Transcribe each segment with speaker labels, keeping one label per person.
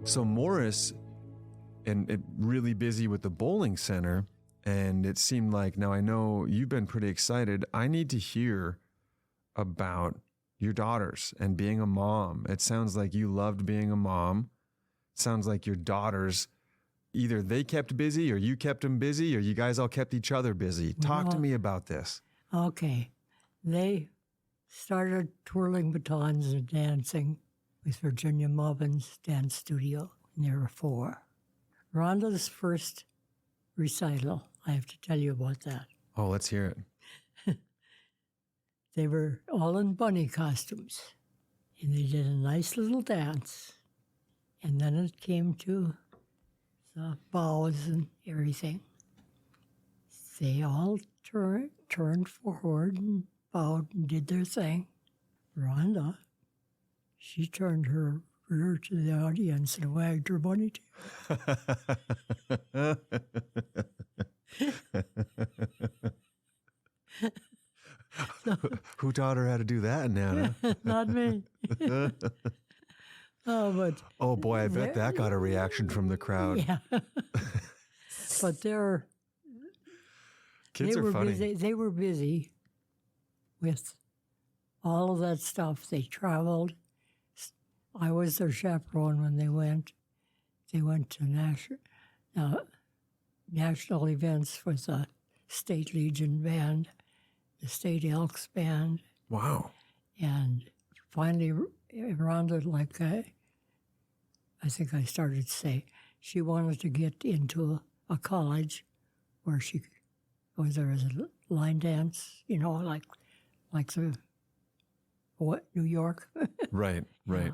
Speaker 1: So Morris, and really busy with the bowling center, and it seemed like, now I know you've been pretty excited. I need to hear about your daughters and being a mom. It sounds like you loved being a mom. It sounds like your daughters, either they kept busy or you kept them busy or you guys all kept each other busy. Talk to me about this.
Speaker 2: Okay. They started twirling batons and dancing with Virginia Mubbin's dance studio when they were 4. Rhonda's first recital, I have to tell you about that.
Speaker 1: Oh, let's hear it.
Speaker 2: They were all in bunny costumes, and they did a nice little dance. And then it came to the bows and everything. They all turned forward and bowed and did their thing. Rhonda, she turned her rear to the audience and wagged her bunny tail.
Speaker 1: Who taught her how to do that, Nana?
Speaker 2: Not me.
Speaker 1: Oh boy, I bet that got a reaction from the crowd.
Speaker 2: Yeah. But
Speaker 1: Kids are funny.
Speaker 2: They were busy with all of that stuff. They traveled. I was their chaperone when they went. They went to national events with the State Legion Band, the State Elks Band.
Speaker 1: Wow.
Speaker 2: And finally, Rhonda, like I think I started to say, she wanted to get into a college where there was a line dance, like the New York.
Speaker 1: Right.
Speaker 2: Yeah.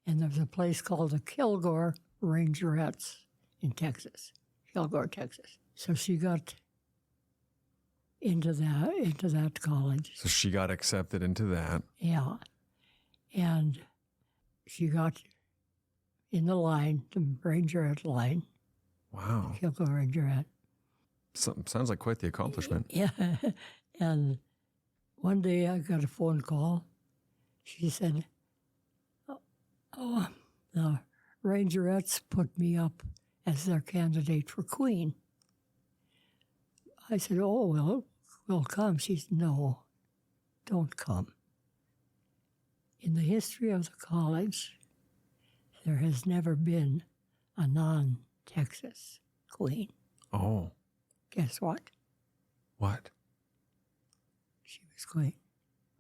Speaker 2: And there's a place called the Kilgore Rangerettes in Texas, Kilgore, Texas. So she got into that college.
Speaker 1: So she got accepted into that.
Speaker 2: Yeah. And she got in the line, the Rangerette line.
Speaker 1: Wow.
Speaker 2: Kilgore Rangerette.
Speaker 1: Sounds like quite the accomplishment.
Speaker 2: Yeah. And one day I got a phone call. She said, the Rangerettes put me up as their candidate for Queen. I said, oh, well, we'll come. She said, no, don't come. In the history of the college, there has never been a non-Texas Queen.
Speaker 1: Oh.
Speaker 2: Guess what?
Speaker 1: What?
Speaker 2: She was Queen.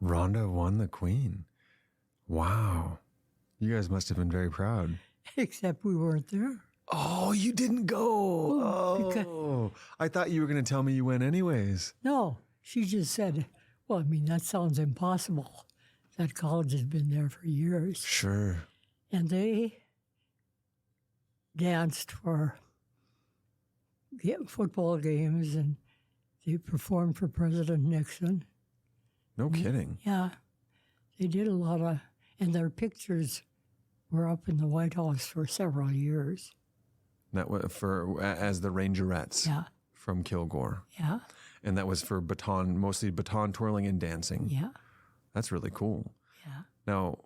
Speaker 1: Rhonda won the Queen. Wow. You guys must have been very proud.
Speaker 2: Except we weren't there.
Speaker 1: Oh, you didn't go. Oh, I thought you were going to tell me you went anyways.
Speaker 2: No, she just said, well, I mean, that sounds impossible. That college has been there for years.
Speaker 1: Sure.
Speaker 2: And they danced for football games, and they performed for President Nixon.
Speaker 1: No kidding.
Speaker 2: Yeah. They did a lot of, and their pictures were up in the White House for several years.
Speaker 1: That was as the Rangerettes.
Speaker 2: Yeah.
Speaker 1: From Kilgore.
Speaker 2: Yeah.
Speaker 1: And that was for mostly baton twirling and dancing.
Speaker 2: Yeah.
Speaker 1: That's really cool.
Speaker 2: Yeah.
Speaker 1: Now,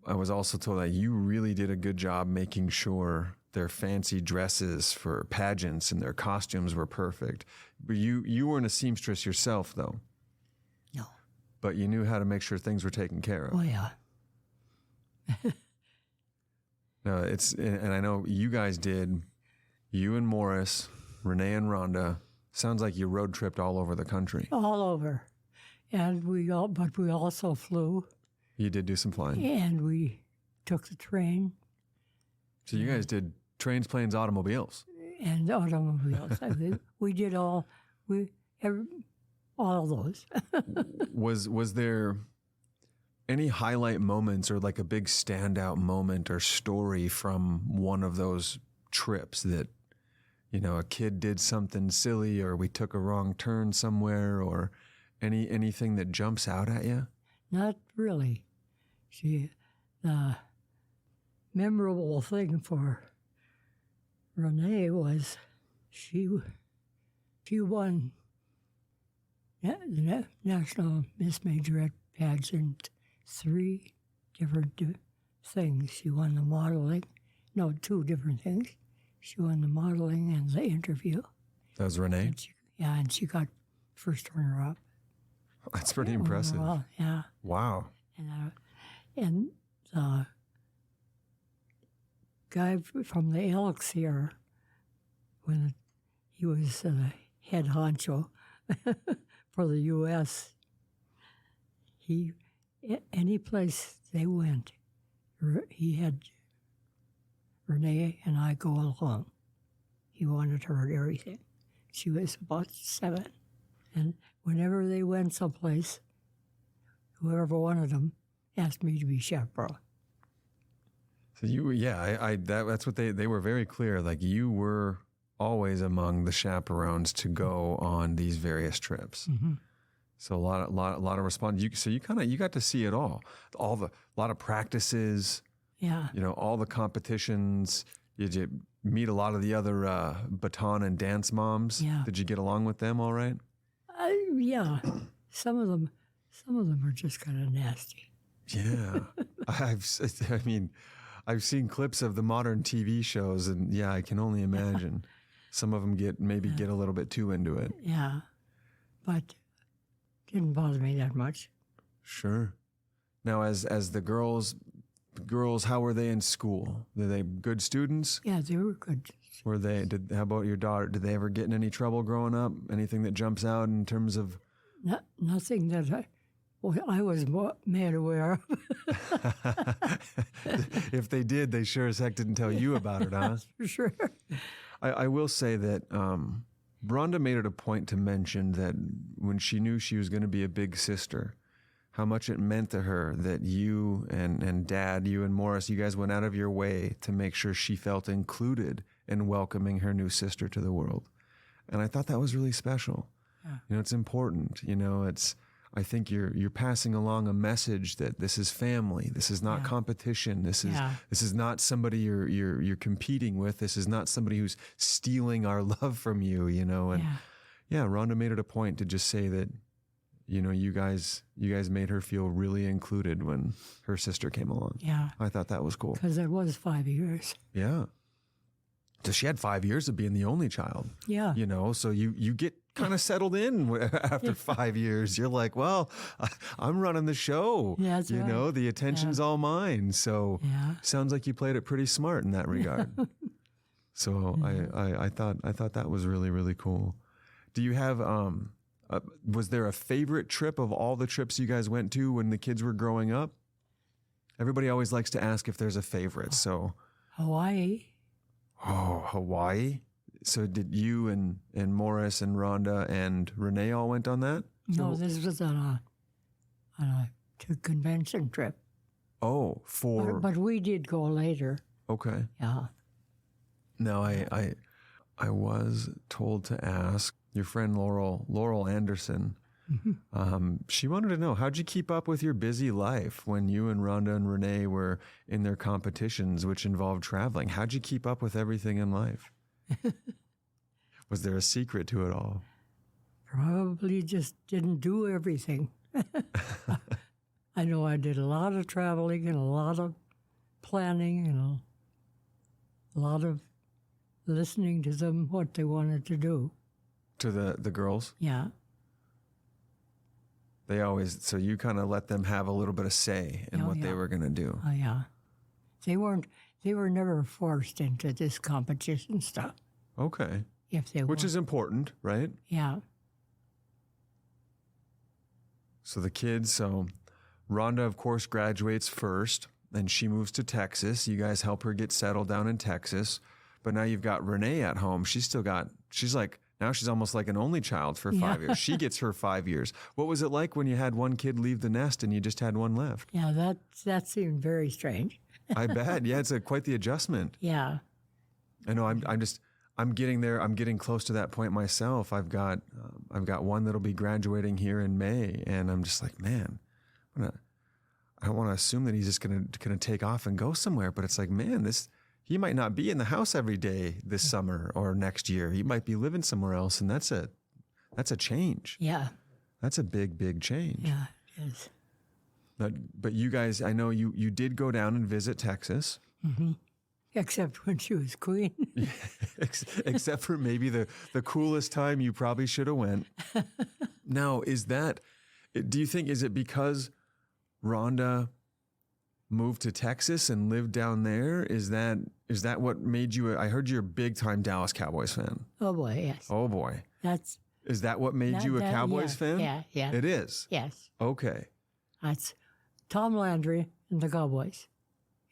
Speaker 1: I was also told that you really did a good job making sure their fancy dresses for pageants and their costumes were perfect. But you weren't a seamstress yourself, though.
Speaker 2: No.
Speaker 1: But you knew how to make sure things were taken care of.
Speaker 2: Oh, yeah.
Speaker 1: No, and I know you guys did, you and Morris, Renee and Rhonda, sounds like you road tripped all over the country.
Speaker 2: All over. And we also flew.
Speaker 1: You did do some flying.
Speaker 2: And we took the train.
Speaker 1: So you guys did trains, planes, automobiles.
Speaker 2: And automobiles. We did all of those.
Speaker 1: Was there any highlight moments or like a big standout moment or story from one of those trips that, a kid did something silly or we took a wrong turn somewhere or anything that jumps out at you?
Speaker 2: Not really. The memorable thing for Renee was she won the National Miss Majorette pageant 3 different things. She won the modeling no, two different things. She won the modeling and the interview.
Speaker 1: That was Renee.
Speaker 2: And she got first runner-up.
Speaker 1: That's pretty impressive.
Speaker 2: Well, yeah.
Speaker 1: Wow.
Speaker 2: And the guy from the Elks here, when he was the head honcho for the U.S., any place they went, he had Renee and I go along. He wanted her at everything. She was about 7. And whenever they went someplace, whoever wanted them asked me to be chaperone.
Speaker 1: So that's what they were very clear. Like you were always among the chaperones to go on these various trips.
Speaker 2: Mm-hmm.
Speaker 1: So a lot of response. So you got to see it all. A lot of practices.
Speaker 2: Yeah.
Speaker 1: All the competitions. Did you meet a lot of the other baton and dance moms?
Speaker 2: Yeah.
Speaker 1: Did you get along with them all right?
Speaker 2: Yeah. Some of them are just kind of nasty.
Speaker 1: Yeah. I've seen clips of the modern TV shows, and yeah, I can only imagine. Some of them get a little bit too into it.
Speaker 2: Yeah. But didn't bother me that much.
Speaker 1: Sure. Now, as the girls, how were they in school? Were they good students?
Speaker 2: Yeah, they were good.
Speaker 1: How about your daughter? Did they ever get in any trouble growing up? Anything that jumps out in terms of?
Speaker 2: Nothing that I was made aware of.
Speaker 1: If they did, they sure as heck didn't tell you about it, huh?
Speaker 2: For sure.
Speaker 1: I will say that Rhonda made it a point to mention that when she knew she was going to be a big sister, how much it meant to her that you and Dad, you and Morris, you guys went out of your way to make sure she felt included in welcoming her new sister to the world. And I thought that was really special. Yeah. It's important. I think you're passing along a message that this is family. This is not competition. This is not somebody you're competing with. This is not somebody who's stealing our love from you. And Rhonda made it a point to just say that, you guys made her feel really included when her sister came along.
Speaker 2: Yeah,
Speaker 1: I thought that was cool
Speaker 2: because it was 5 years.
Speaker 1: Yeah, so she had 5 years of being the only child.
Speaker 2: Yeah,
Speaker 1: so you get kind of settled in after 5 years. You're like, well, I'm running the show.
Speaker 2: Yeah, that's right.
Speaker 1: The attention's all mine. So sounds like you played it pretty smart in that regard. So I thought that was really, really cool. Do you have, was there a favorite trip of all the trips you guys went to when the kids were growing up? Everybody always likes to ask if there's a favorite. So
Speaker 2: Hawaii.
Speaker 1: Oh, Hawaii. So did you and Morris and Rhonda and Renee all went on that?
Speaker 2: No, this was on a convention trip.
Speaker 1: Oh,
Speaker 2: but we did go later.
Speaker 1: Okay.
Speaker 2: Yeah.
Speaker 1: Now I was told to ask your friend Laurel Anderson. She wanted to know, how'd you keep up with your busy life when you and Rhonda and Renee were in their competitions, which involved traveling? How'd you keep up with everything in life? Was there a secret to it all?
Speaker 2: Probably just didn't do everything. I know I did a lot of traveling and a lot of planning and a lot of listening to them, what they wanted to do.
Speaker 1: To the girls?
Speaker 2: Yeah.
Speaker 1: So you kind of let them have a little bit of say in what they were going to do.
Speaker 2: Oh, yeah. They were never forced into this competition stuff.
Speaker 1: Okay.
Speaker 2: Which
Speaker 1: is important, right?
Speaker 2: Yeah.
Speaker 1: So the kids, Rhonda, of course, graduates first, and she moves to Texas. You guys help her get settled down in Texas. But now you've got Renee at home. She's almost like an only child for 5 years. She gets her 5 years. What was it like when you had one kid leave the nest and you just had one left?
Speaker 2: Yeah, that seemed very strange.
Speaker 1: I bet. Yeah, it's quite the adjustment.
Speaker 2: Yeah.
Speaker 1: I know. I'm getting there. I'm getting close to that point myself. I've got one that'll be graduating here in May, and I'm just like, man, I don't want to assume that he's just gonna take off and go somewhere. But it's like, man, he might not be in the house every day this summer or next year. He might be living somewhere else, and that's a change.
Speaker 2: Yeah.
Speaker 1: That's a big, big change.
Speaker 2: Yeah, it is.
Speaker 1: But you guys, I know you did go down and visit Texas.
Speaker 2: Mm-hmm. except when she was queen.
Speaker 1: Except for maybe the coolest time you probably should have went. Now, do you think, is it because Rhonda moved to Texas and lived down there? Is that what made you, I heard you're a big time Dallas Cowboys fan.
Speaker 2: Oh boy, yes.
Speaker 1: Oh boy. Is that what made you a Cowboys fan?
Speaker 2: Yeah, yeah.
Speaker 1: It is?
Speaker 2: Yes.
Speaker 1: Okay.
Speaker 2: That's Tom Landry and the Cowboys.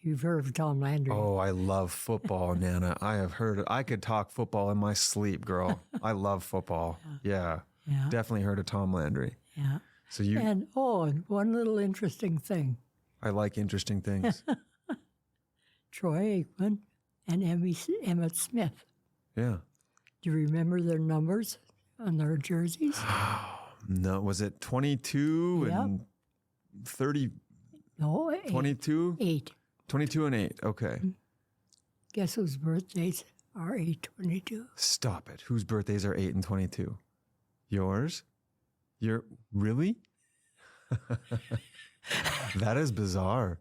Speaker 2: You've heard of Tom Landry.
Speaker 1: Oh, I love football, Nana. I have heard it. I could talk football in my sleep, girl. I love football. Yeah.
Speaker 2: Yeah.
Speaker 1: Definitely heard of Tom Landry.
Speaker 2: Yeah.
Speaker 1: So
Speaker 2: and one little interesting thing.
Speaker 1: I like interesting things.
Speaker 2: Troy Aikman and Emmett Smith.
Speaker 1: Yeah.
Speaker 2: Do you remember their numbers on their jerseys?
Speaker 1: No, was it 22 and 30?
Speaker 2: No, 8.
Speaker 1: 22?
Speaker 2: 8.
Speaker 1: 22 and 8. Okay.
Speaker 2: Guess whose birthdays are 8/22?
Speaker 1: Stop it. Whose birthdays are 8 and 22? Yours? Really? That is bizarre.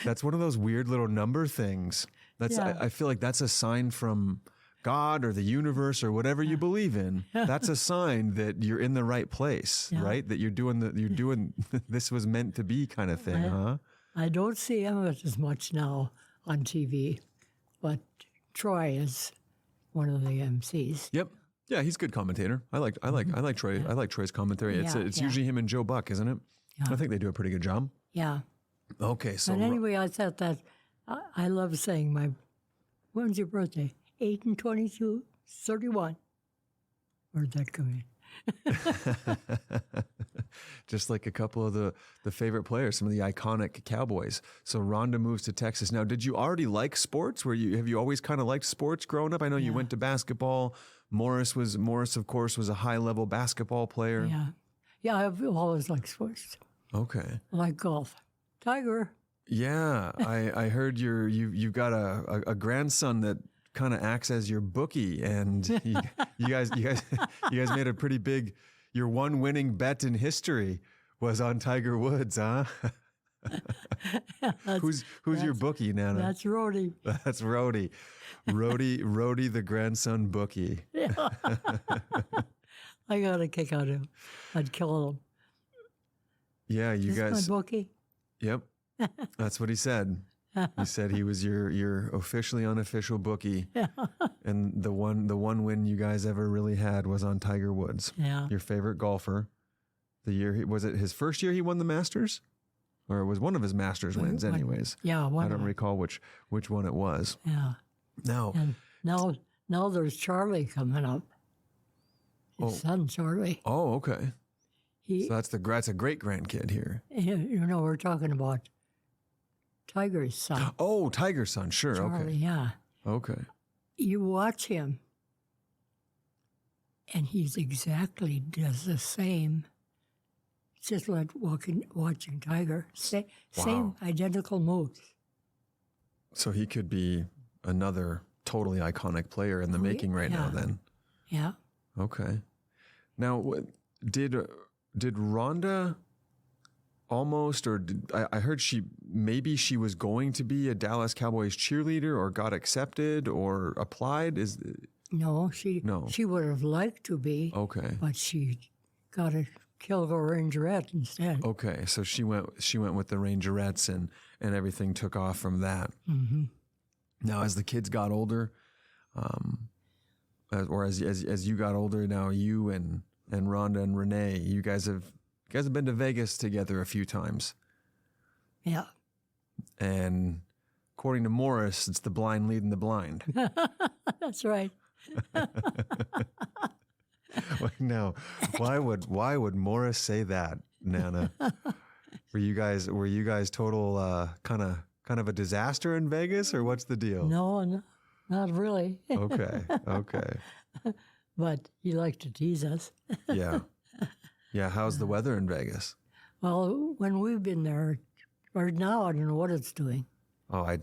Speaker 1: That's one of those weird little number things. I feel like that's a sign from God or the universe or whatever you believe in. That's a sign that you're in the right place, right? That you're doing this was meant to be kind of thing, huh?
Speaker 2: I don't see Emmett as much now on TV, but Troy is one of the MCs.
Speaker 1: Yep. Yeah, he's a good commentator. I like Troy. I like Troy's commentary. It's usually him and Joe Buck, isn't it?
Speaker 2: Yeah.
Speaker 1: I think they do a pretty good job.
Speaker 2: Yeah.
Speaker 1: Okay, so
Speaker 2: But anyway, I thought that I love saying when's your birthday? 8 and 22, 31. Where'd that come in?
Speaker 1: just like a couple of the favorite players, some of the iconic Cowboys. So Rhonda moves to Texas. Now, did you already like sports? Have you always kind of liked sports growing up? I know you went to basketball. Morris, of course, was a high-level basketball player.
Speaker 2: Yeah. Yeah, I've always liked sports.
Speaker 1: Okay.
Speaker 2: I like golf. Tiger.
Speaker 1: Yeah, I heard you've got a grandson that kind of acts as your bookie, and you guys made a pretty big. Your one winning bet in history was on Tiger Woods, huh? Who's your bookie, Nana?
Speaker 2: That's Rhodey.
Speaker 1: That's Rhodey. Rhodey, the grandson bookie.
Speaker 2: Yeah. I got a kick out of him. I'd kill him.
Speaker 1: Yeah, you
Speaker 2: Is
Speaker 1: guys.
Speaker 2: this my bookie?
Speaker 1: Yep, that's what he said. He said he was your officially unofficial bookie, and the one win you guys ever really had was on Tiger Woods.
Speaker 2: Yeah.
Speaker 1: Your favorite golfer. Was it his first year he won the Masters, or it was one of his Masters wins? Anyways,
Speaker 2: Yeah,
Speaker 1: I don't recall which one it was.
Speaker 2: Yeah.
Speaker 1: Now,
Speaker 2: And now there's Charlie coming up. His son Charlie.
Speaker 1: Oh, okay. So that's a great grandkid here.
Speaker 2: We're talking about Tiger's son.
Speaker 1: Oh, Tiger's son. Sure.
Speaker 2: Charlie,
Speaker 1: Okay.
Speaker 2: yeah.
Speaker 1: Okay.
Speaker 2: You watch him, and he's exactly does the same. It's just like watching Tiger. Same identical moves.
Speaker 1: So he could be another totally iconic player in the making right now. Then.
Speaker 2: Yeah.
Speaker 1: Okay. Now, did Rhonda almost, or I heard maybe she was going to be a Dallas Cowboys cheerleader, or got accepted, or applied?
Speaker 2: No, she would have liked to be.
Speaker 1: Okay.
Speaker 2: But she got a Kilgore Rangerette instead.
Speaker 1: Okay, so she went with the Rangerettes, and everything took off from that.
Speaker 2: Mm-hmm.
Speaker 1: Now, as the kids got older, as you got older, now you and Rhonda and Renee, you guys have been to Vegas together a few times.
Speaker 2: Yeah.
Speaker 1: And according to Morris, it's the blind leading the blind.
Speaker 2: That's right.
Speaker 1: Now, why would Morris say that, Nana? Were you guys total kind of a disaster in Vegas, or what's the deal?
Speaker 2: No, not really.
Speaker 1: Okay.
Speaker 2: But he liked to tease us.
Speaker 1: Yeah. How's the weather in Vegas?
Speaker 2: Well, when we've been there, or now, I don't know what it's doing.
Speaker 1: Oh, I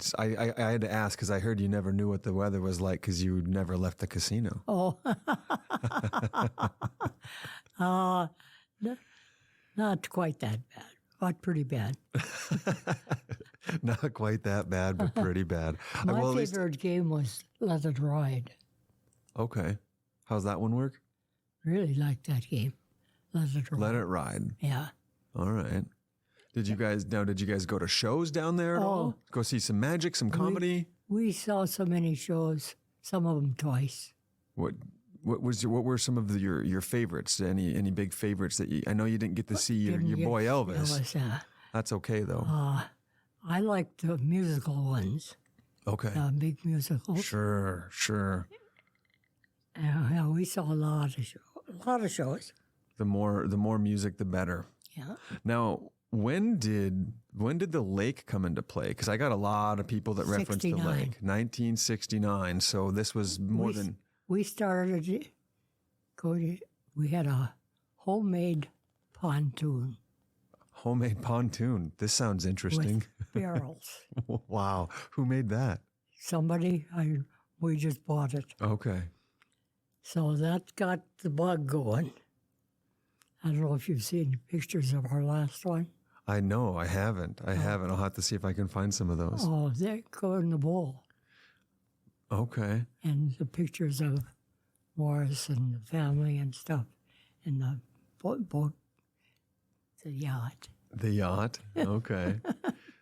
Speaker 1: had to ask because I heard you never knew what the weather was like because you never left the casino.
Speaker 2: Oh, not quite that bad, but pretty bad.
Speaker 1: Not quite that bad, but pretty bad.
Speaker 2: My
Speaker 1: Well, at least,
Speaker 2: favorite game was Let It Ride.
Speaker 1: okay. How's that one work?
Speaker 2: Really liked that game. Let It Ride.
Speaker 1: Let it ride.
Speaker 2: Yeah.
Speaker 1: All right. Did you guys go to shows down there at all? Go see some magic, some comedy?
Speaker 2: We saw so many shows, some of them twice.
Speaker 1: What were some of your favorites? Any big favorites that I know you didn't get to see your boy Elvis. That's okay though.
Speaker 2: I liked the musical ones,
Speaker 1: Okay.
Speaker 2: big musicals.
Speaker 1: Sure.
Speaker 2: Yeah, we saw a lot of shows.
Speaker 1: The more music, the better.
Speaker 2: Yeah.
Speaker 1: Now, when did the lake come into play? Because I got a lot of people that reference the
Speaker 2: 69.
Speaker 1: lake. 1969. So this was more than
Speaker 2: We started we had a homemade pontoon
Speaker 1: homemade pontoon. This sounds interesting.
Speaker 2: with barrels.
Speaker 1: Wow. Who made that?
Speaker 2: We just bought it.
Speaker 1: Okay.
Speaker 2: So that got the bug going. I don't know if you've seen pictures of our last one.
Speaker 1: I know. I haven't. I'll have to see if I can find some of those.
Speaker 2: Oh, they go in the bowl.
Speaker 1: Okay.
Speaker 2: And the pictures of Morris and the family and stuff in the boat, the yacht.
Speaker 1: The yacht. Okay.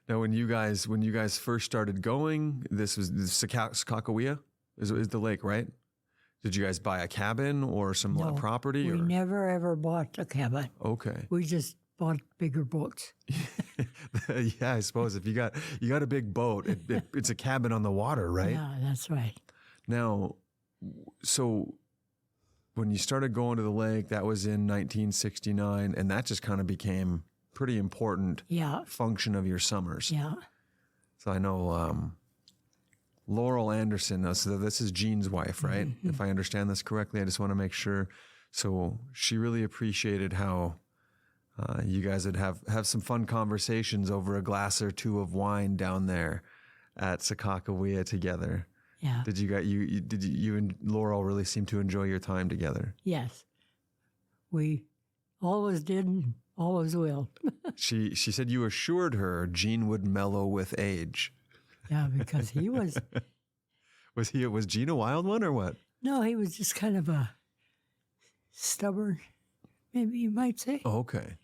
Speaker 1: Now, when you guys first started going, this was Sakakawea is the lake, right? Did you guys buy a cabin or some
Speaker 2: No,
Speaker 1: property?
Speaker 2: We
Speaker 1: or?
Speaker 2: never ever bought a cabin.
Speaker 1: Okay.
Speaker 2: We just bought bigger boats.
Speaker 1: Yeah, I suppose if you got a big boat, it's a cabin on the water, right?
Speaker 2: Yeah, that's right.
Speaker 1: Now, so when you started going to the lake, that was in 1969, and that just kind of became pretty important
Speaker 2: Yeah,
Speaker 1: function of your summers.
Speaker 2: yeah.
Speaker 1: So I know Laurel Anderson, so this is Jean's wife, right?
Speaker 2: Mm-hmm.
Speaker 1: If I understand this correctly, I just want to make sure. So she really appreciated how you guys would have some fun conversations over a glass or two of wine down there at Sakakawea together.
Speaker 2: Yeah.
Speaker 1: Did you and Laurel really seem to enjoy your time together?
Speaker 2: Yes. We always did and always will.
Speaker 1: She said you assured her Jean would mellow with age.
Speaker 2: Yeah, because he was,
Speaker 1: Was Jean a wild one or what?
Speaker 2: no, he was just kind of a stubborn, maybe you might say.
Speaker 1: Oh, okay.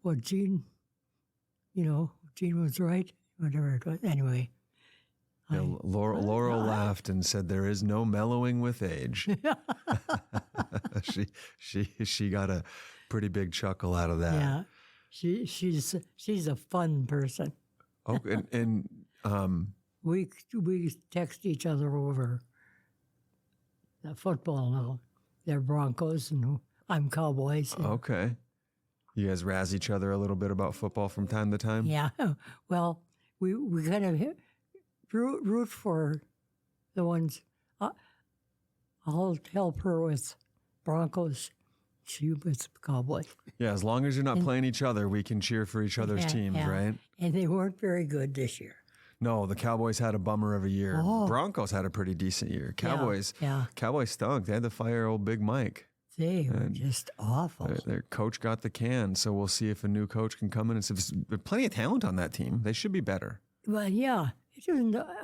Speaker 2: What Gene, Gene was right, whatever it was. Anyway.
Speaker 1: Yeah, Laurel laughed and said, "There is no mellowing with age." She got a pretty big chuckle out of that.
Speaker 2: Yeah, she's a fun person.
Speaker 1: Oh, and
Speaker 2: We text each other over the football now. They're Broncos and I'm Cowboys. And,
Speaker 1: okay, you guys razz each other a little bit about football from time to time.
Speaker 2: yeah, well, we kind of root for the ones. I'll help her with Broncos. She with Cowboys.
Speaker 1: Yeah, as long as you're not playing each other, we can cheer for each other's teams,
Speaker 2: yeah.
Speaker 1: right?
Speaker 2: And they weren't very good this year.
Speaker 1: No, the Cowboys had a bummer of a year.
Speaker 2: Oh.
Speaker 1: Broncos had a pretty decent year. Cowboys stunk. They had to fire old Big Mike.
Speaker 2: They were just awful.
Speaker 1: Their coach got the can, so we'll see if a new coach can come in. There's plenty of talent on that team. They should be better.
Speaker 2: But yeah,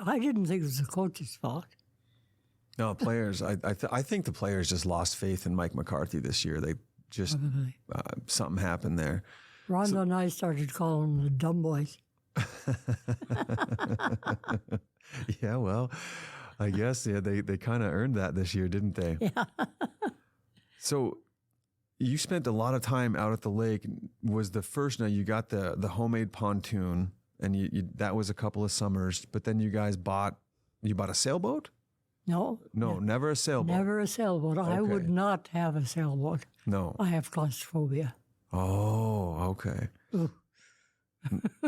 Speaker 2: I didn't think it was the coach's fault.
Speaker 1: No, players. I think the players just lost faith in Mike McCarthy this year. They just
Speaker 2: Probably.
Speaker 1: Something happened there.
Speaker 2: Rhonda and I started calling them the dumb boys.
Speaker 1: Yeah, well, I guess they kind of earned that this year, didn't they?
Speaker 2: Yeah.
Speaker 1: So you spent a lot of time out at the lake. Was the first now you got the homemade pontoon, and you that was a couple of summers, but then you guys bought a sailboat?
Speaker 2: No.
Speaker 1: No, never a sailboat.
Speaker 2: Never a sailboat. I would
Speaker 1: Okay.
Speaker 2: not have a sailboat.
Speaker 1: No.
Speaker 2: I have claustrophobia.
Speaker 1: Oh, okay.
Speaker 2: Ooh.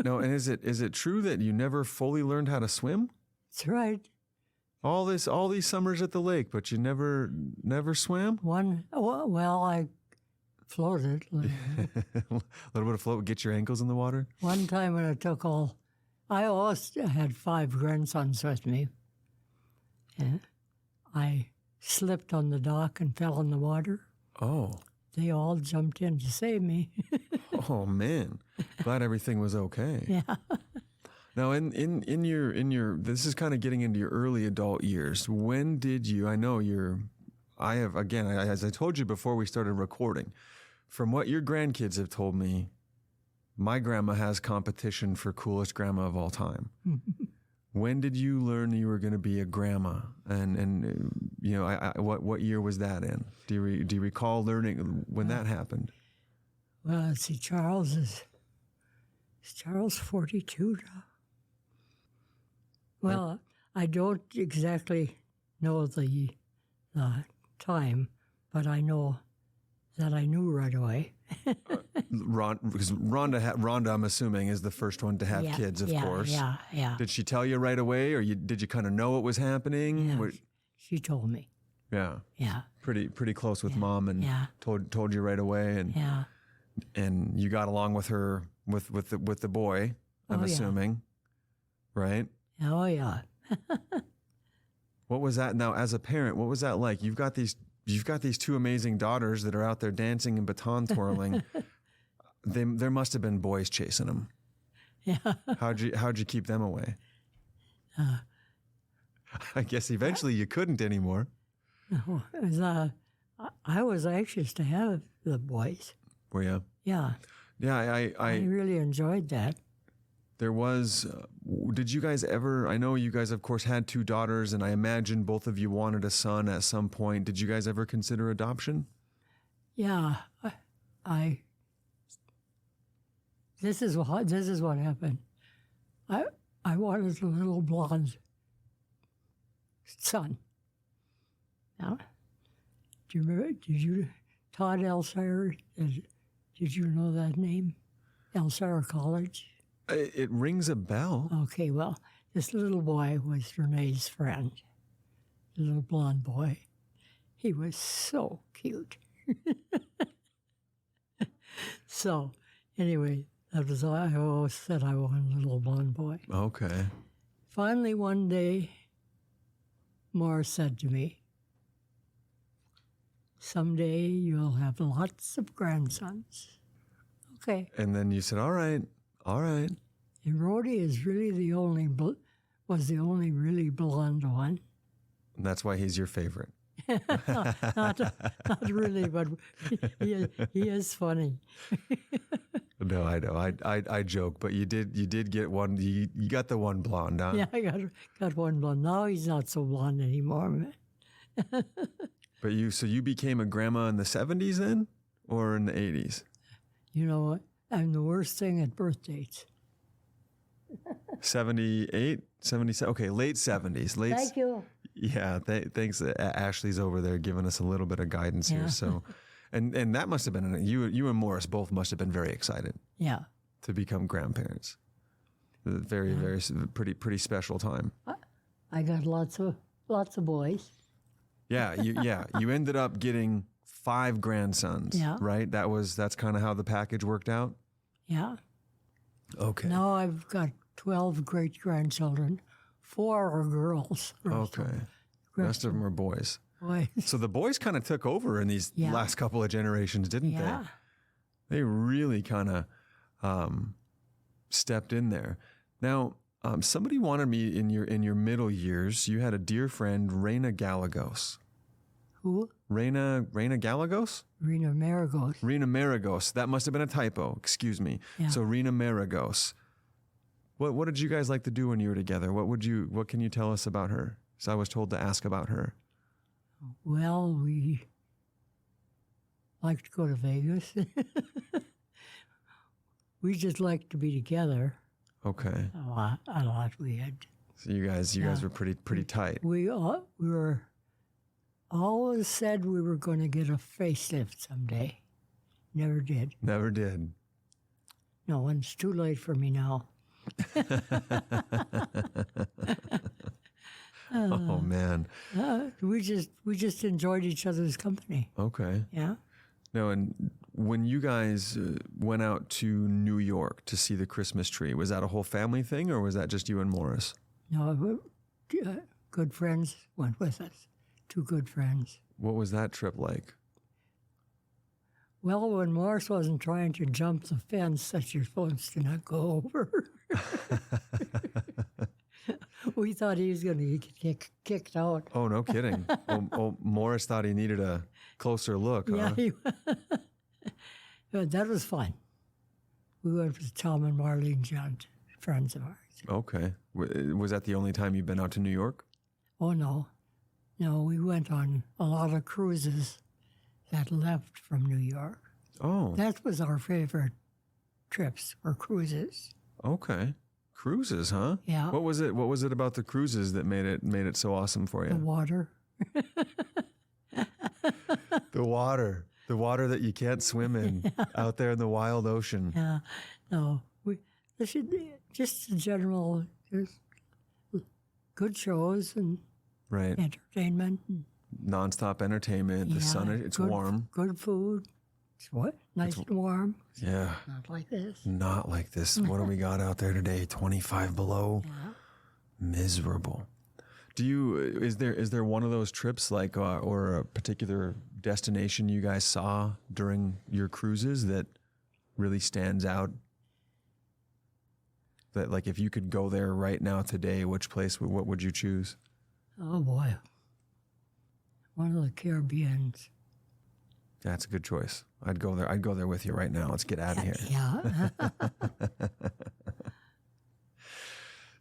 Speaker 1: No, and is it true that you never fully learned how to swim?
Speaker 2: That's right.
Speaker 1: All these summers at the lake, but you never swam?
Speaker 2: I floated.
Speaker 1: A little bit of float would get your ankles in the water?
Speaker 2: One time when I always had 5 grandsons with me. And I slipped on the dock and fell in the water.
Speaker 1: Oh.
Speaker 2: They all jumped in to save me.
Speaker 1: Oh man, glad everything was okay.
Speaker 2: Yeah.
Speaker 1: Now, in your this is kind of getting into your early adult years. When did you? I have again, as I told you before we started recording, from what your grandkids have told me, my grandma has competition for coolest grandma of all time. When did you learn you were going to be a grandma? And what year was that in? Do you recall learning when that happened?
Speaker 2: Well, let's see, is Charles 42 now? Well, I don't exactly know the time, but I know that I knew right away.
Speaker 1: Because Rhonda, I'm assuming, is the first one to have kids, of course.
Speaker 2: Yeah.
Speaker 1: Did she tell you right away, or did you kind of know what was happening?
Speaker 2: Yeah, she told me.
Speaker 1: Yeah.
Speaker 2: Yeah.
Speaker 1: Pretty close with mom, and told you right away, and you got along with her with the boy. I'm assuming, right?
Speaker 2: Oh yeah.
Speaker 1: What was that? Now, as a parent, what was that like? You've got these two amazing daughters that are out there dancing and baton twirling. There must have been boys chasing them.
Speaker 2: Yeah.
Speaker 1: How'd you keep them away? I guess eventually you couldn't anymore.
Speaker 2: No, it was, I was anxious to have the boys.
Speaker 1: Were you?
Speaker 2: Yeah.
Speaker 1: Yeah,
Speaker 2: I really enjoyed that.
Speaker 1: There was, did you guys ever, I know you guys, of course, had two daughters, and I imagine both of you wanted a son at some point. Did you guys ever consider adoption?
Speaker 2: Yeah. This is what happened. I wanted a little blonde son. Now, do you remember, Todd Elsire, did you know that name? Elsire College?
Speaker 1: It rings a bell.
Speaker 2: Okay, well, this little boy was Renee's friend, the little blonde boy. He was so cute. So, anyway, that was all. I always said I wanted a little blonde boy.
Speaker 1: Okay.
Speaker 2: Finally, one day, Morris said to me, "Someday you'll have lots of grandsons." Okay.
Speaker 1: And then you said, all right.
Speaker 2: And Rhodey is really was the only really blonde one.
Speaker 1: And that's why he's your favorite.
Speaker 2: not really, but he is funny.
Speaker 1: No, I know. I joke, but you did get one. You got the one blonde, huh?
Speaker 2: Yeah, I got one blonde. Now he's not so blonde anymore.
Speaker 1: But you became a grandma in the 70s then, or in the 80s?
Speaker 2: You know what? I'm the worst thing at birth dates.
Speaker 1: 78, 77. Okay, late 70s.
Speaker 2: Thank you.
Speaker 1: Yeah, thanks. Ashley's over there giving us a little bit of guidance here. So, and that must have been you and Morris both must have been very excited.
Speaker 2: Yeah.
Speaker 1: To become grandparents. Very pretty special time.
Speaker 2: I got lots of boys.
Speaker 1: Yeah, you ended up getting 5 grandsons.
Speaker 2: Yeah.
Speaker 1: Right. That's kind of how the package worked out.
Speaker 2: Yeah.
Speaker 1: Okay.
Speaker 2: Now I've got 12 great grandchildren. 4 are girls.
Speaker 1: Okay. The rest of them are boys.
Speaker 2: Boys.
Speaker 1: So the boys kind of took over in these last couple of generations, didn't they? They really kind of stepped in there. Now, somebody wanted me in your middle years. You had a dear friend, Raina Gallegos.
Speaker 2: Who?
Speaker 1: Raina Gallegos?
Speaker 2: Rena Maragos.
Speaker 1: Rena Maragos. That must have been a typo. Excuse me.
Speaker 2: Yeah.
Speaker 1: So Rena Maragos. What did you guys like to do when you were together? What can you tell us about her? So I was told to ask about her.
Speaker 2: Well, we like to go to Vegas. We just like to be together.
Speaker 1: Okay.
Speaker 2: A lot. We had.
Speaker 1: So you guys were pretty tight.
Speaker 2: We were always said we were going to get a facelift someday. Never did.
Speaker 1: Never did.
Speaker 2: No, and it's too late for me now.
Speaker 1: Oh man.
Speaker 2: We just enjoyed each other's company.
Speaker 1: Okay.
Speaker 2: Yeah.
Speaker 1: No, and when you guys went out to New York to see the Christmas tree, was that a whole family thing, or was that just you and Morris?
Speaker 2: No, good friends went with us. 2 good friends.
Speaker 1: What was that trip like?
Speaker 2: Well, when Morris wasn't trying to jump the fence that you're supposed to not go over, we thought he was going to get kicked out.
Speaker 1: Oh, no kidding. Morris thought he needed a closer look, huh?
Speaker 2: Yeah, but that was fun. We went with Tom and Marlene John, friends of ours.
Speaker 1: Okay. Was that the only time you've been out to New York?
Speaker 2: Oh, no. No, we went on a lot of cruises that left from New York.
Speaker 1: Oh,
Speaker 2: That was our favorite trips, or cruises.
Speaker 1: okay. Cruises, huh?
Speaker 2: Yeah.
Speaker 1: What was it? What was it about the cruises that made it so awesome for
Speaker 2: The
Speaker 1: you?
Speaker 2: water.
Speaker 1: The water that you can't swim in out there in the wild ocean.
Speaker 2: Yeah. No, this should be just a general, just good shows and
Speaker 1: Right.
Speaker 2: entertainment. And,
Speaker 1: Nonstop entertainment. The
Speaker 2: yeah,
Speaker 1: sun, it's
Speaker 2: good,
Speaker 1: warm.
Speaker 2: Good food. It's what? Nice and warm.
Speaker 1: Yeah.
Speaker 2: Not like this.
Speaker 1: Not like this. What do we got out there today? 25 below.
Speaker 2: Yeah.
Speaker 1: Miserable. Is there one of those trips like or a particular destination you guys saw during your cruises that really stands out? That like if you could go there right now today, which place what would you choose?
Speaker 2: Oh, boy. One of the Caribbeans.
Speaker 1: That's a good choice. I'd go there. I'd go there with you right now. Let's get out of here.
Speaker 2: Yeah.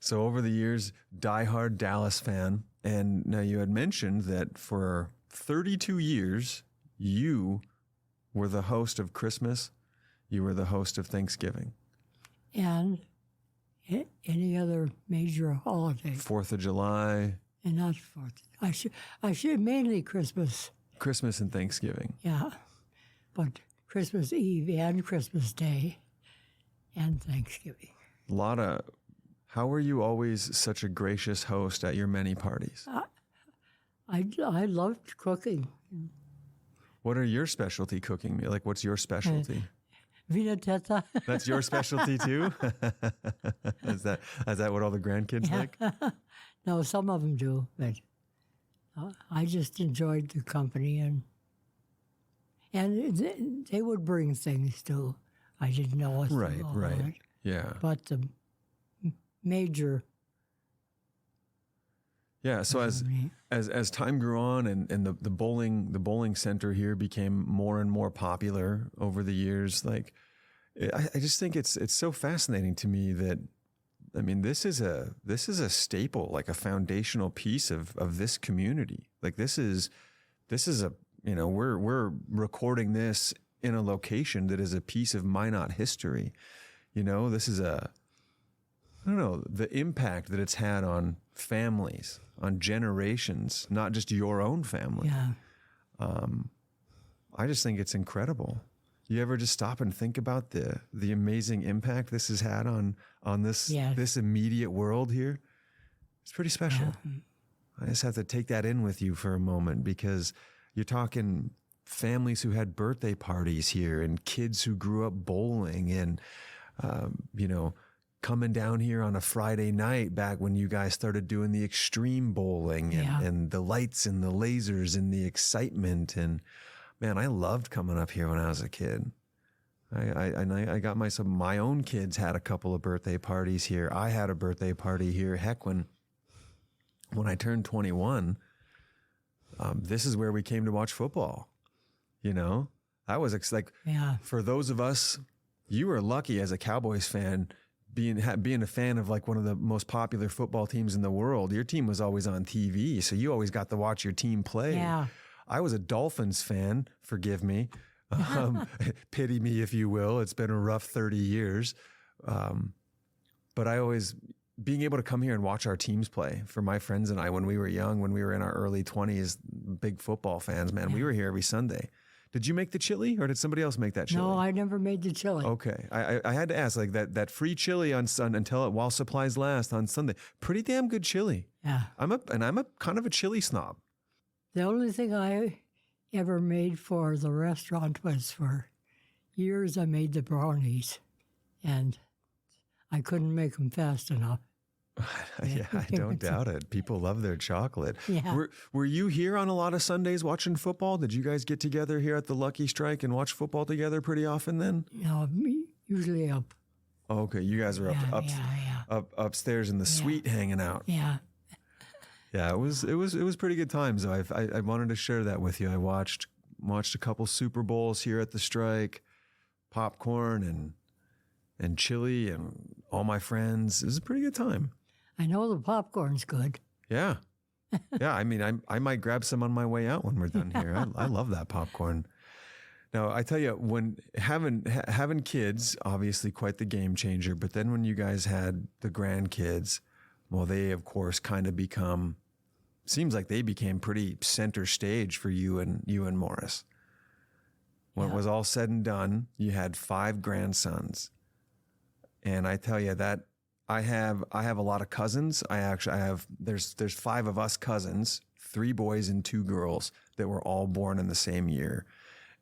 Speaker 1: So over the years, diehard Dallas fan, and now you had mentioned that for 32 years, you were the host of Christmas, you were the host of Thanksgiving,
Speaker 2: And any other major holiday.
Speaker 1: 4th of July,
Speaker 2: And not Fourth. I should mainly Christmas.
Speaker 1: Christmas and Thanksgiving.
Speaker 2: Yeah. But Christmas Eve and Christmas Day and Thanksgiving.
Speaker 1: How were you always such a gracious host at your many parties?
Speaker 2: I loved cooking.
Speaker 1: What are your specialty cooking? Like, what's your specialty?
Speaker 2: Vinatetta.
Speaker 1: That's your specialty too? Is that what all the grandkids like?
Speaker 2: No, some of them do, but I just enjoyed the company and they would bring things too. I didn't know what
Speaker 1: Right. Yeah.
Speaker 2: But the major.
Speaker 1: Yeah. So as time grew on and the bowling center here became more and more popular over the years, like I just think it's so fascinating to me that I mean this is a staple, like a foundational piece of this community. Like this is a we're recording this in a location that is a piece of Minot history. This is I don't know, the impact that it's had on families, on generations, not just your own family.
Speaker 2: Yeah.
Speaker 1: I just think it's incredible. You ever just stop and think about the amazing impact this has had on this
Speaker 2: Yes.
Speaker 1: this immediate world here? It's pretty special. I just have to take that in with you for a moment because you're talking families who had birthday parties here and kids who grew up bowling and, coming down here on a Friday night back when you guys started doing the extreme bowling and the lights and the lasers and the excitement. And man, I loved coming up here when I was a kid. I got my own kids had a couple of birthday parties here. I had a birthday party here. Heck, when I turned 21, this is where we came to watch football. I was for those of us, you were lucky as a Cowboys fan being a fan of like one of the most popular football teams in the world. Your team was always on TV, so you always got to watch your team play.
Speaker 2: Yeah.
Speaker 1: I was a Dolphins fan. Forgive me. Pity me, if you will. It's been a rough 30 years. But I always, being able to come here and watch our teams play for my friends and I when we were young, when we were in our early 20s, big football fans, man, we were here every Sunday. Did you make the chili or did somebody else make that chili?
Speaker 2: No, I never made the chili.
Speaker 1: Okay. I had to ask, like that free chili on while supplies last on Sunday. Pretty damn good chili.
Speaker 2: Yeah.
Speaker 1: I'm a kind of a chili snob.
Speaker 2: The only thing I ever made for the restaurant was for years I made the brownies, and I couldn't make them fast enough.
Speaker 1: Yeah, I don't doubt it. People love their chocolate.
Speaker 2: Yeah.
Speaker 1: Were you here on a lot of Sundays watching football? Did you guys get together here at the Lucky Strike and watch football together pretty often then?
Speaker 2: Usually up.
Speaker 1: Oh, okay, you guys were up upstairs in the suite hanging out.
Speaker 2: Yeah.
Speaker 1: Yeah, it was pretty good times. Though. I wanted to share that with you. I watched a couple Super Bowls here at the Strike, popcorn and chili and all my friends. It was a pretty good time.
Speaker 2: I know the popcorn's good.
Speaker 1: Yeah. Yeah, I mean, I might grab some on my way out when we're done here. I love that popcorn. Now, I tell you, when having kids, obviously quite the game changer, but then when you guys had the grandkids, well, they, of course, kind of seems like they became pretty center stage for you and Morris. When it was all said and done, you had 5 grandsons. And I tell you that I have a lot of cousins. There's 5 of us cousins, 3 boys and 2 girls that were all born in the same year.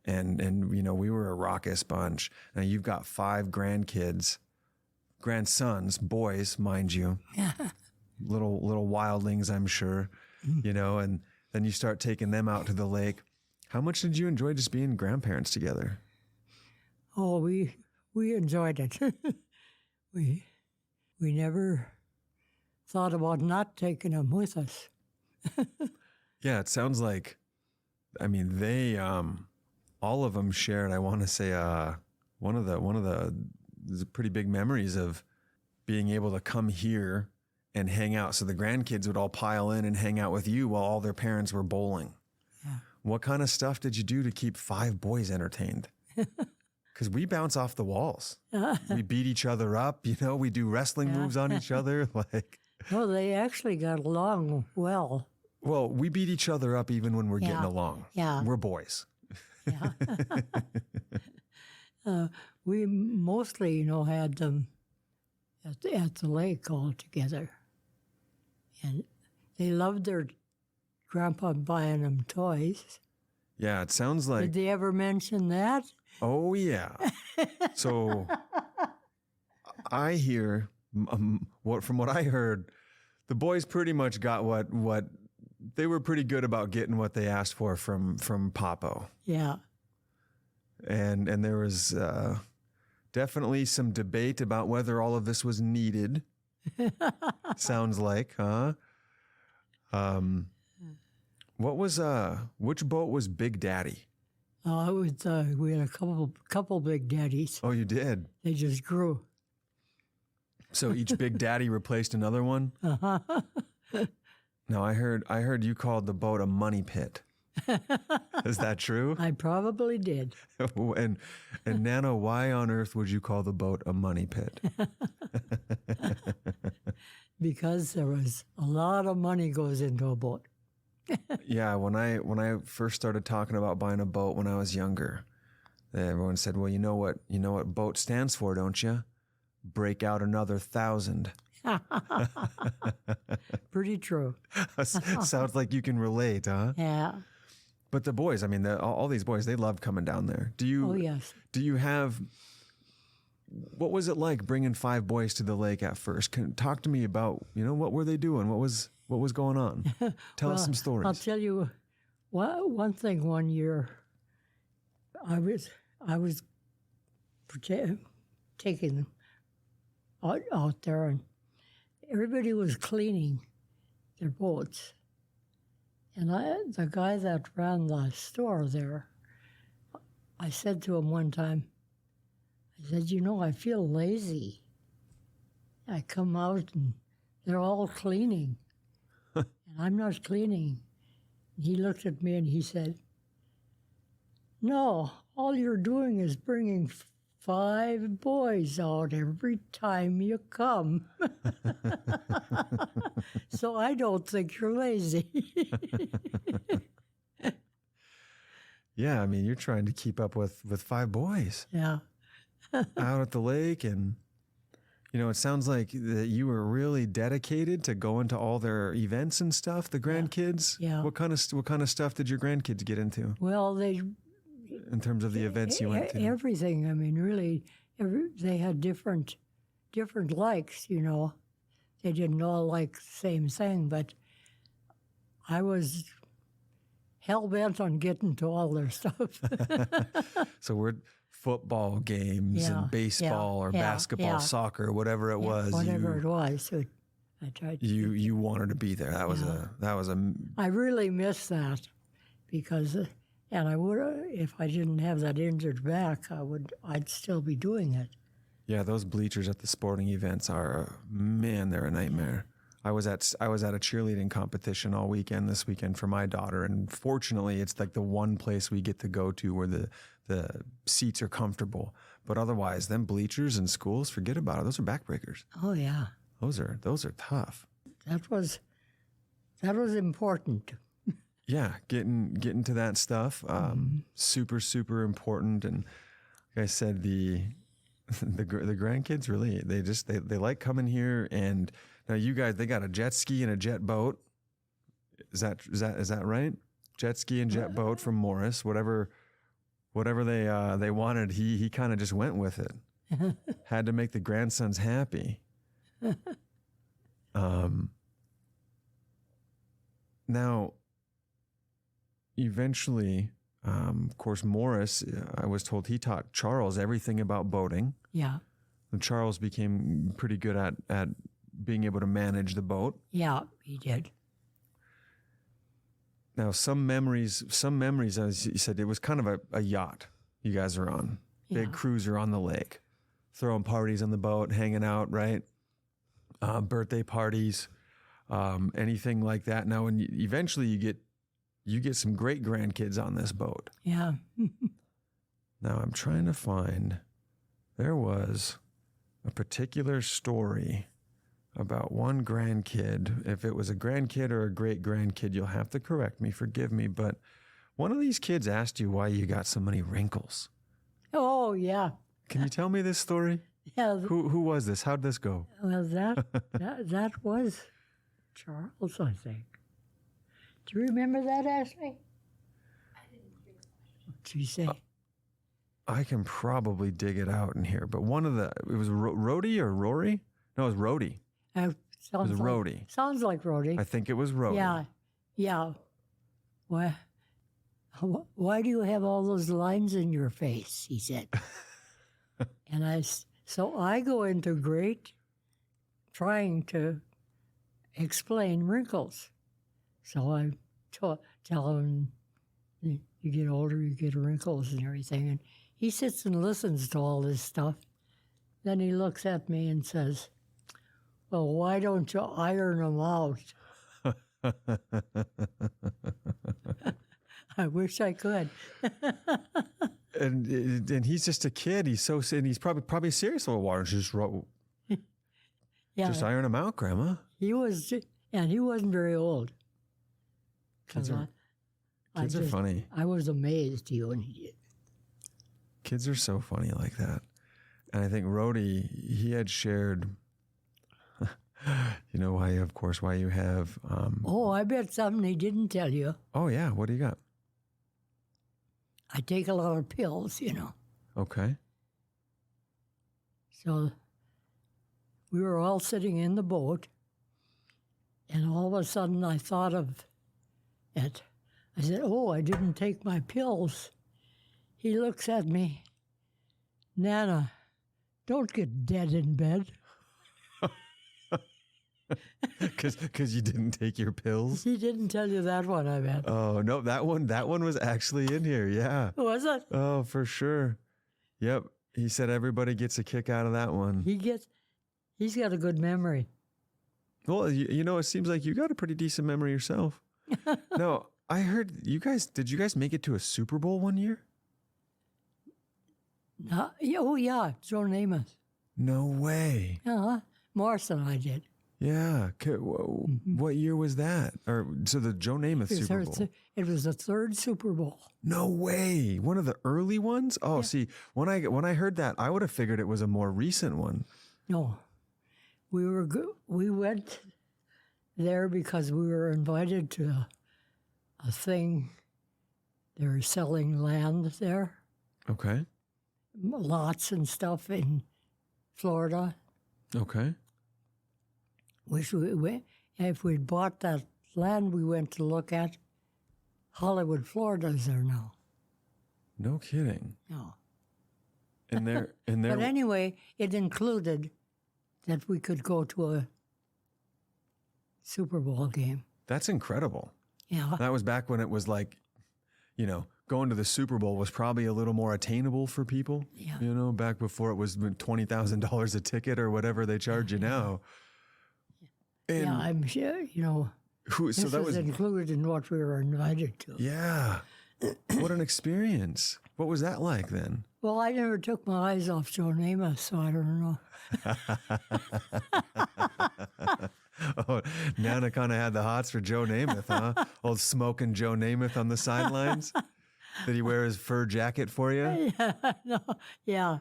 Speaker 1: And we were a raucous bunch. Now you've got 5 grandsons, boys, mind you, little wildlings, I'm sure, and then you start taking them out to the lake. How much did you enjoy just being grandparents together?
Speaker 2: Oh, we enjoyed it. We never thought about not taking them with us.
Speaker 1: Yeah, it sounds like, I mean, they, all of them shared, I want to say, one of the there's pretty big memories of being able to come here and hang out. So the grandkids would all pile in and hang out with you while all their parents were bowling.
Speaker 2: Yeah.
Speaker 1: What kind of stuff did you do to keep 5 boys entertained? Because we bounce off the walls. We beat each other up, we do wrestling moves on each other.
Speaker 2: No, they actually got along well.
Speaker 1: Well, we beat each other up even when we're getting along.
Speaker 2: Yeah.
Speaker 1: We're boys.
Speaker 2: Yeah. We mostly, had them at the lake all together. And they loved their grandpa buying them toys.
Speaker 1: Yeah, it sounds like...
Speaker 2: Did they ever mention that?
Speaker 1: Oh, yeah. So I hear, from what I heard, the boys pretty much got what they were pretty good about getting what they asked for from Papo.
Speaker 2: Yeah.
Speaker 1: And there was definitely some debate about whether all of this was needed. Sounds like, huh? Which boat was Big Daddy?
Speaker 2: Oh, it was, we had a couple Big Daddies.
Speaker 1: Oh, you did?
Speaker 2: They just grew.
Speaker 1: So each Big Daddy replaced another one?
Speaker 2: Uh-huh.
Speaker 1: No, I heard you called the boat a money pit. Is that true?
Speaker 2: I probably did.
Speaker 1: And Nana, why on earth would you call the boat a money pit?
Speaker 2: Because there was a lot of money goes into a boat.
Speaker 1: Yeah, when I first started talking about buying a boat when I was younger, everyone said, "Well, you know what boat stands for, don't you? Break out another 1,000."
Speaker 2: Pretty true.
Speaker 1: Sounds like you can relate, huh?
Speaker 2: Yeah.
Speaker 1: But the boys, I mean, all these boys, they loved coming down there.
Speaker 2: Oh, yes.
Speaker 1: Do you have? What was it like bringing 5 boys to the lake at first? Talk to me about, what were they doing? What was going on? Tell us some stories.
Speaker 2: I'll tell you one thing. One year, I was taking them out there, and everybody was cleaning their boats. And the guy that ran the store there, I said to him one time, I said, I feel lazy. I come out and they're all cleaning. And I'm not cleaning. He looked at me and he said, "No, all you're doing is bringing 5 boys out every time you come." So I don't think you're lazy.
Speaker 1: Yeah, I mean, you're trying to keep up with 5 boys.
Speaker 2: Yeah.
Speaker 1: Out at the lake, and it sounds like that you were really dedicated to going to all their events and stuff. The grandkids.
Speaker 2: Yeah.
Speaker 1: What kind of stuff did your grandkids get into?
Speaker 2: Well,
Speaker 1: in terms of the events you went to.
Speaker 2: Everything. I mean, really, they had different likes. they didn't all like the same thing, but I was hell bent on getting to all their stuff.
Speaker 1: So we're football games
Speaker 2: Yeah,
Speaker 1: and baseball or basketball,
Speaker 2: yeah.
Speaker 1: soccer, whatever it was.
Speaker 2: Whatever it was, so I tried.
Speaker 1: You wanted to be there. That was a
Speaker 2: I really miss that because, and I would if I didn't have that injured back, I'd still be doing it.
Speaker 1: yeah. Those bleachers at the sporting events are man, they're a nightmare. I was at a cheerleading competition all weekend this weekend for my daughter, and fortunately, it's like the one place we get to go to where the seats are comfortable. But otherwise, them bleachers in schools, forget about it. Those are backbreakers.
Speaker 2: Oh yeah,
Speaker 1: Those are tough.
Speaker 2: that was important.
Speaker 1: Yeah, getting to that stuff, super important. And like I said, the grandkids really they like coming here. And now you guys, they got a jet ski and a jet boat. Is that right? Jet ski and jet boat from Morris. Whatever they wanted, he kind of just went with it. Had to make the grandsons happy. Now, eventually, of course, Morris, I was told he taught Charles everything about boating.
Speaker 2: Yeah,
Speaker 1: And Charles became pretty good at being able to manage the boat.
Speaker 2: yeah, he did.
Speaker 1: Now, some memories, as you said, it was kind of a yacht you guys are on. Big
Speaker 2: Yeah.
Speaker 1: cruiser on the lake, throwing parties on the boat, hanging out, right? Birthday parties, anything like that. Now, when eventually you get some great grandkids on this boat.
Speaker 2: Yeah,
Speaker 1: Now, I'm trying to find, there was a particular story about one grandkid. If it was a grandkid or a great grandkid, you'll have to correct me, forgive me, but one of these kids asked you why you got so many wrinkles.
Speaker 2: oh yeah,
Speaker 1: Can you tell me this story?
Speaker 2: yeah.
Speaker 1: Who was this? How'd this go?
Speaker 2: Well, that was Charles, I think. Do you remember that, Ashley? What'd you say?
Speaker 1: I can probably dig it out in here, but it was Rhodey or Rory? No, it was Rhodey.
Speaker 2: Sounds
Speaker 1: It was
Speaker 2: like,
Speaker 1: Rhodey.
Speaker 2: Sounds like Rhodey.
Speaker 1: I think it was Rhodey.
Speaker 2: Yeah, yeah. Why do you have all those lines in your face? He said. So I go into great trying to explain wrinkles. So I tell him, you get older, you get wrinkles and everything. And he sits and listens to all this stuff. Then he looks at me and says, well, why don't you iron them out? I wish I could.
Speaker 1: And he's just a kid. He's probably serious about water. Just
Speaker 2: Yeah,
Speaker 1: iron him out, Grandma.
Speaker 2: he wasn't very old.
Speaker 1: Kids
Speaker 2: 'Cause
Speaker 1: are funny.
Speaker 2: I was amazed when he did.
Speaker 1: Kids are so funny like that. And I think Rhodey, he had shared, you know why you have.
Speaker 2: Oh, I bet something he didn't tell you.
Speaker 1: Oh yeah, what do you got?
Speaker 2: I take a lot of pills,
Speaker 1: Okay.
Speaker 2: So we were all sitting in the boat, and all of a sudden I thought of it. I said, oh, I didn't take my pills. He looks at me, Nana, don't get dead in bed.
Speaker 1: Because you didn't take your pills?
Speaker 2: He didn't tell you that one, I bet.
Speaker 1: Oh no, that one was actually in here. Yeah.
Speaker 2: Was it?
Speaker 1: Oh, for sure. Yep. He said everybody gets a kick out of that one.
Speaker 2: He's got a good memory.
Speaker 1: Well, it seems like you got a pretty decent memory yourself. No, I heard did you guys make it to a Super Bowl one year?
Speaker 2: Oh, yeah, Joe Namath.
Speaker 1: No way.
Speaker 2: Morris and I did.
Speaker 1: Yeah. What year was that? So the Joe Namath Super Bowl.
Speaker 2: It was the third Super Bowl.
Speaker 1: No way. One of the early ones? Oh, see, when I heard that, I would have figured it was a more recent one.
Speaker 2: No, we went there because we were invited to a thing. They were selling land there,
Speaker 1: Okay.
Speaker 2: lots and stuff in Florida.
Speaker 1: Okay.
Speaker 2: If we'd bought that land we went to look at, Hollywood, Florida is there now.
Speaker 1: No kidding.
Speaker 2: No.
Speaker 1: And
Speaker 2: But anyway, it included that we could go to a Super Bowl game.
Speaker 1: That's incredible.
Speaker 2: Yeah.
Speaker 1: That was back when it was like, going to the Super Bowl was probably a little more attainable for people.
Speaker 2: Yeah.
Speaker 1: Back before it was $20,000 a ticket or whatever they charge you now. And
Speaker 2: Yeah, I'm sure,
Speaker 1: so
Speaker 2: this
Speaker 1: that
Speaker 2: was included in what we were invited to.
Speaker 1: yeah. What an experience. What was that like then?
Speaker 2: Well, I never took my eyes off Joe Namath, so I don't know.
Speaker 1: Oh, Nana kind of had the hots for Joe Namath, huh? Old smoking Joe Namath on the sidelines. Did he wear his fur jacket for you?
Speaker 2: Yeah.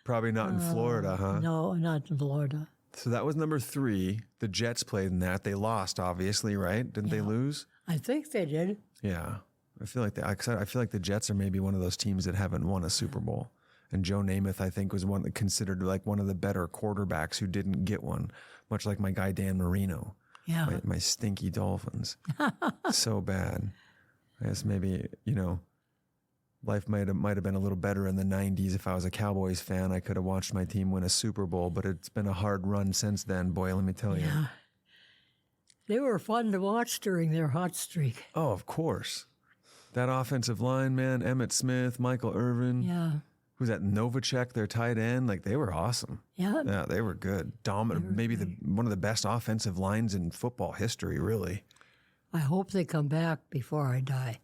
Speaker 1: Probably not in Florida, huh?
Speaker 2: No, not in Florida.
Speaker 1: So that was number 3. The Jets played in that. They lost, obviously, right? Didn't they lose?
Speaker 2: I think they did.
Speaker 1: Yeah. I feel like I feel like the Jets are maybe one of those teams that haven't won a Super Bowl. And Joe Namath, I think, was considered like one of the better quarterbacks who didn't get one, much like my guy Dan Marino.
Speaker 2: Yeah.
Speaker 1: My stinky Dolphins. So bad. I guess maybe, life might have been a little better in the 90s. If I was a Cowboys fan, I could have watched my team win a Super Bowl, but it's been a hard run since then, boy, let me tell you.
Speaker 2: Yeah. They were fun to watch during their hot streak.
Speaker 1: Oh, of course. That offensive line, man, Emmitt Smith, Michael Irvin.
Speaker 2: Yeah.
Speaker 1: Who's that? Novacek, their tight end. Like, they were awesome.
Speaker 2: Yeah.
Speaker 1: Yeah, they were good. Dominant. Maybe one of the best offensive lines in football history, really.
Speaker 2: I hope they come back before I die.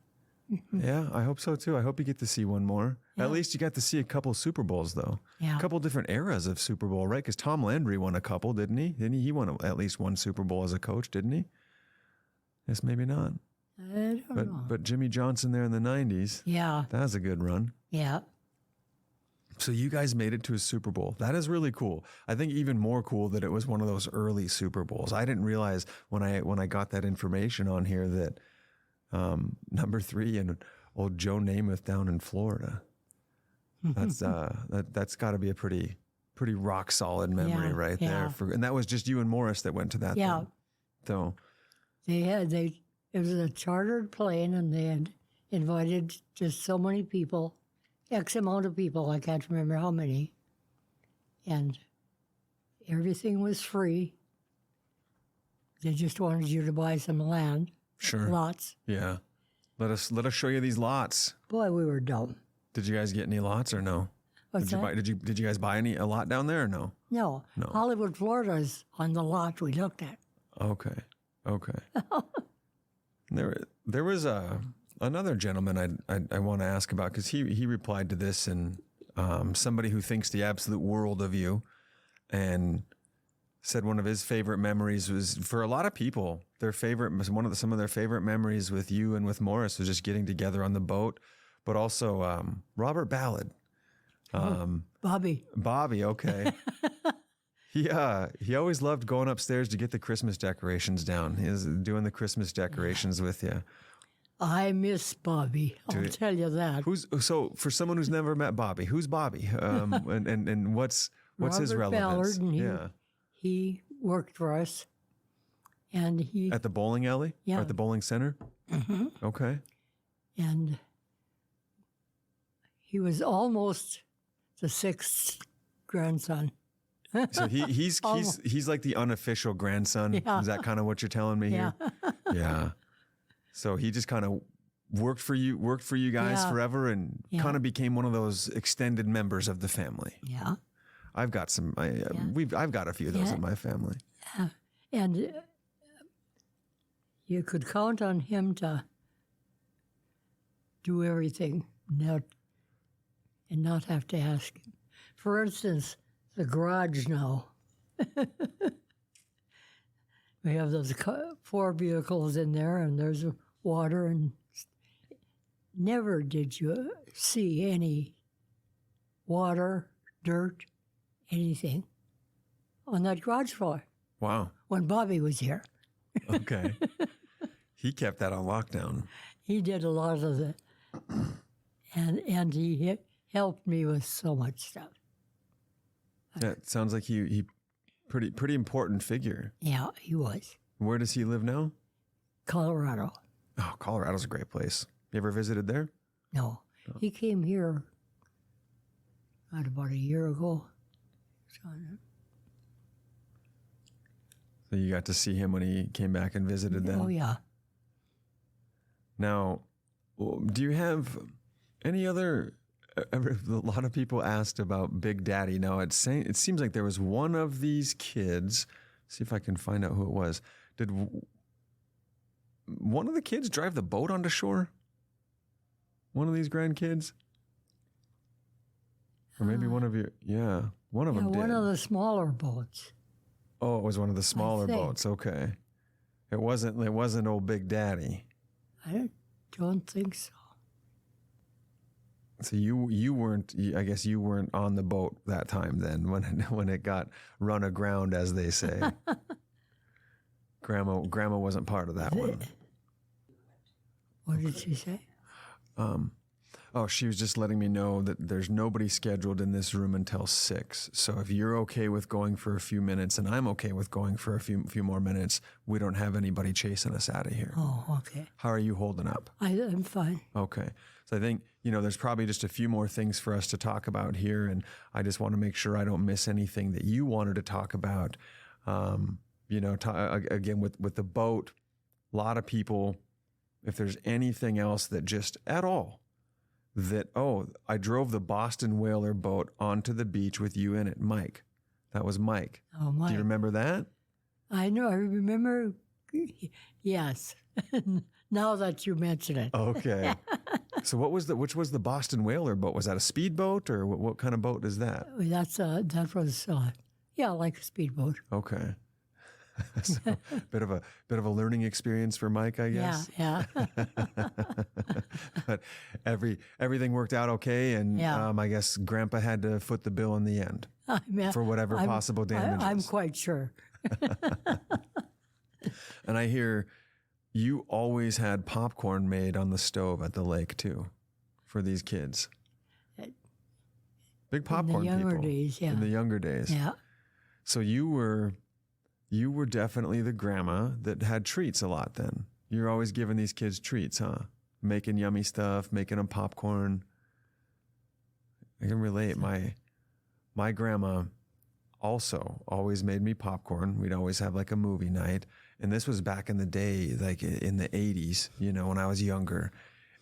Speaker 1: Yeah, I hope so too. I hope you get to see one more. At least you got to see a couple Super Bowls, though.
Speaker 2: Yeah.
Speaker 1: A couple different eras of Super Bowl, right? Because Tom Landry won a couple, didn't he? He won at least one Super Bowl as a coach, didn't he? Yes, maybe not.
Speaker 2: I don't know.
Speaker 1: But Jimmy Johnson there in the 90s,
Speaker 2: Yeah.
Speaker 1: that was a good run.
Speaker 2: Yeah.
Speaker 1: So you guys made it to a Super Bowl. That is really cool. I think even more cool that it was one of those early Super Bowls. I didn't realize when I got that information on here that number 3 and old Joe Namath down in Florida. That's that's got to be a pretty rock solid memory right there. And that was just you and Morris that went to that.
Speaker 2: Yeah.
Speaker 1: Thing. So
Speaker 2: It was a chartered plane, and they had invited just so many people, X amount of people, I can't remember how many. And everything was free. They just wanted you to buy some land.
Speaker 1: sure,
Speaker 2: Lots.
Speaker 1: yeah. Let us show you these lots.
Speaker 2: Boy, we were dumb.
Speaker 1: Did you guys get any lots or no?
Speaker 2: What's that?
Speaker 1: Did you guys buy a lot down there or no?
Speaker 2: No. Hollywood, Florida is on the lot we looked at.
Speaker 1: Okay. There was another gentleman I want to ask about because he replied to this, and somebody who thinks the absolute world of you, and said one of his favorite memories was, for a lot of people, some of their favorite memories with you and with Morris was just getting together on the boat, but also Robert Ballard.
Speaker 2: Bobby.
Speaker 1: Bobby, okay. He always loved going upstairs to get the Christmas decorations down. He was doing the Christmas decorations with you.
Speaker 2: I miss Bobby. I'll tell you that.
Speaker 1: So for someone who's never met Bobby, who's Bobby? And what's his
Speaker 2: Robert
Speaker 1: relevance?
Speaker 2: Ballard, and he worked for us, and he
Speaker 1: At the bowling alley?
Speaker 2: Yeah.
Speaker 1: Or at the bowling center? Mm-hmm. Okay.
Speaker 2: and he was almost the 6th grandson.
Speaker 1: So he's like the unofficial grandson.
Speaker 2: Yeah.
Speaker 1: Is that kind of what you're telling me here? Yeah. So he just kind of worked for you guys
Speaker 2: Yeah.
Speaker 1: forever, and kind of became one of those extended members of the family.
Speaker 2: Yeah,
Speaker 1: I've got some. I've got a few of those in my family.
Speaker 2: and you could count on him to do everything, and not have to ask him. For instance, the garage now. We have those 4 vehicles in there, and there's water, and never did you see any water, dirt, anything on that garage floor
Speaker 1: Wow.
Speaker 2: when Bobby was here.
Speaker 1: Okay. He kept that on lockdown.
Speaker 2: He did a lot of the, and he helped me with so much stuff.
Speaker 1: Yeah, it sounds like he Pretty important figure.
Speaker 2: Yeah, he was.
Speaker 1: Where does he live now?
Speaker 2: Colorado.
Speaker 1: Oh, Colorado's a great place. You ever visited there?
Speaker 2: No, he came here about a year ago.
Speaker 1: So you got to see him when he came back and visited then?
Speaker 2: Oh, yeah.
Speaker 1: Now, do you have any other? A lot of people asked about Big Daddy. Now, it seems like there was one of these kids. See if I can find out who it was. Did one of the kids drive the boat onto shore? One of these grandkids? Or maybe one of your, one of them did.
Speaker 2: One of the smaller boats.
Speaker 1: Oh, it was one of the smaller
Speaker 2: think.
Speaker 1: boats. Okay. It wasn't old Big Daddy.
Speaker 2: I don't think so.
Speaker 1: So you weren't, I guess you weren't on the boat that time then when it got run aground, as they say. Grandma wasn't part of that one.
Speaker 2: What did she say?
Speaker 1: Oh, she was just letting me know that there's nobody scheduled in this room until 6. So if you're okay with going for a few minutes and I'm okay with going for a few more minutes, we don't have anybody chasing us out of here.
Speaker 2: Oh, okay.
Speaker 1: How are you holding up?
Speaker 2: I'm fine.
Speaker 1: Okay. So I think, there's probably just a few more things for us to talk about here. And I just want to make sure I don't miss anything that you wanted to talk about. Again, with the boat, a lot of people, if there's anything else that just at all, I drove the Boston Whaler boat onto the beach with you in it, Mike. That was Mike.
Speaker 2: Oh, Mike.
Speaker 1: Do you remember that?
Speaker 2: I know. I remember. Yes. Now that you mention it.
Speaker 1: Okay. So which was the Boston Whaler boat? Was that a speedboat or what kind of boat is that?
Speaker 2: That was like a speedboat.
Speaker 1: Okay. So bit of a learning experience for Mike, I guess.
Speaker 2: Yeah.
Speaker 1: But everything worked out okay, and I guess Grandpa had to foot the bill in the end for whatever possible damages.
Speaker 2: I'm quite sure.
Speaker 1: And I hear you always had popcorn made on the stove at the lake too, for these kids. Big popcorn people.
Speaker 2: In the younger days, yeah.
Speaker 1: In the younger days.
Speaker 2: Yeah.
Speaker 1: So you were definitely the grandma that had treats a lot then. You're always giving these kids treats, huh? Making yummy stuff, making them popcorn. I can relate. My grandma also always made me popcorn. We'd always have like a movie night. And this was back in the day, like in the 80s, when I was younger.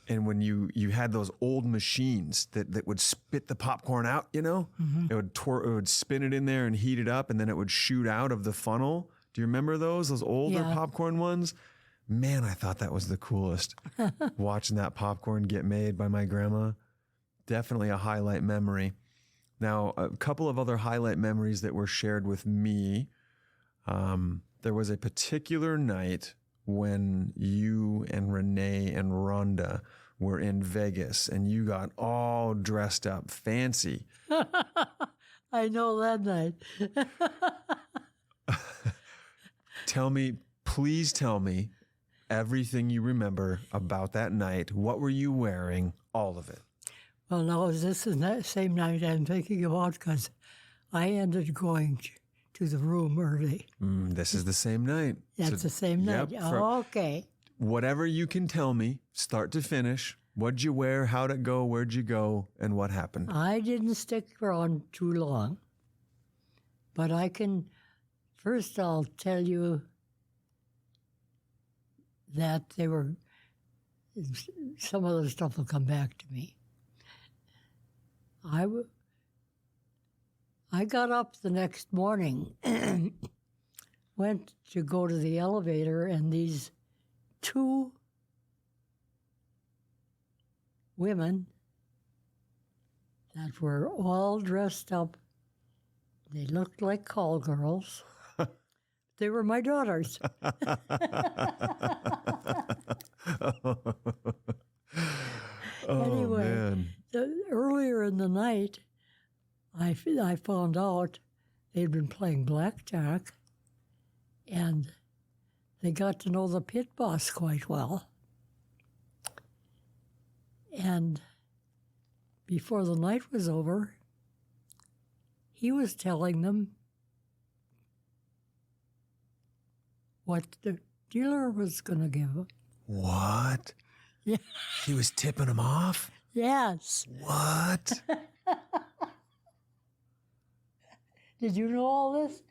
Speaker 1: And when you had those old machines that would spit the popcorn out,
Speaker 2: Mm-hmm.
Speaker 1: it would spin it in there and heat it up, and then it would shoot out of the funnel. Do you remember those older popcorn ones? Man, I thought that was the coolest. Watching that popcorn get made by my grandma, definitely a highlight memory. Now, a couple of other highlight memories that were shared with me. There was a particular night when you and Renee and Rhonda were in Vegas and you got all dressed up fancy.
Speaker 2: I know that night.
Speaker 1: Please tell me everything you remember about that night. What were you wearing? All of it.
Speaker 2: Well, no, this is the same night I'm thinking about because I ended going to the room early.
Speaker 1: This is the same night.
Speaker 2: That's the same night.
Speaker 1: Yep,
Speaker 2: Okay.
Speaker 1: Whatever you can tell me, start to finish. What'd you wear? How'd it go? Where'd you go? And what happened?
Speaker 2: I didn't stick around too long. But first I'll tell you that some of the stuff will come back to me. I got up the next morning and went to go to the elevator, and these two women that were all dressed up, they looked like call girls. They were my daughters. Anyway,
Speaker 1: man.
Speaker 2: Earlier in the night, I found out they'd been playing blackjack, and they got to know the pit boss quite well. And before the night was over, he was telling them what the dealer was going to give him.
Speaker 1: What?
Speaker 2: Yeah.
Speaker 1: He was tipping them off?
Speaker 2: Yes.
Speaker 1: What?
Speaker 2: Did you know all this?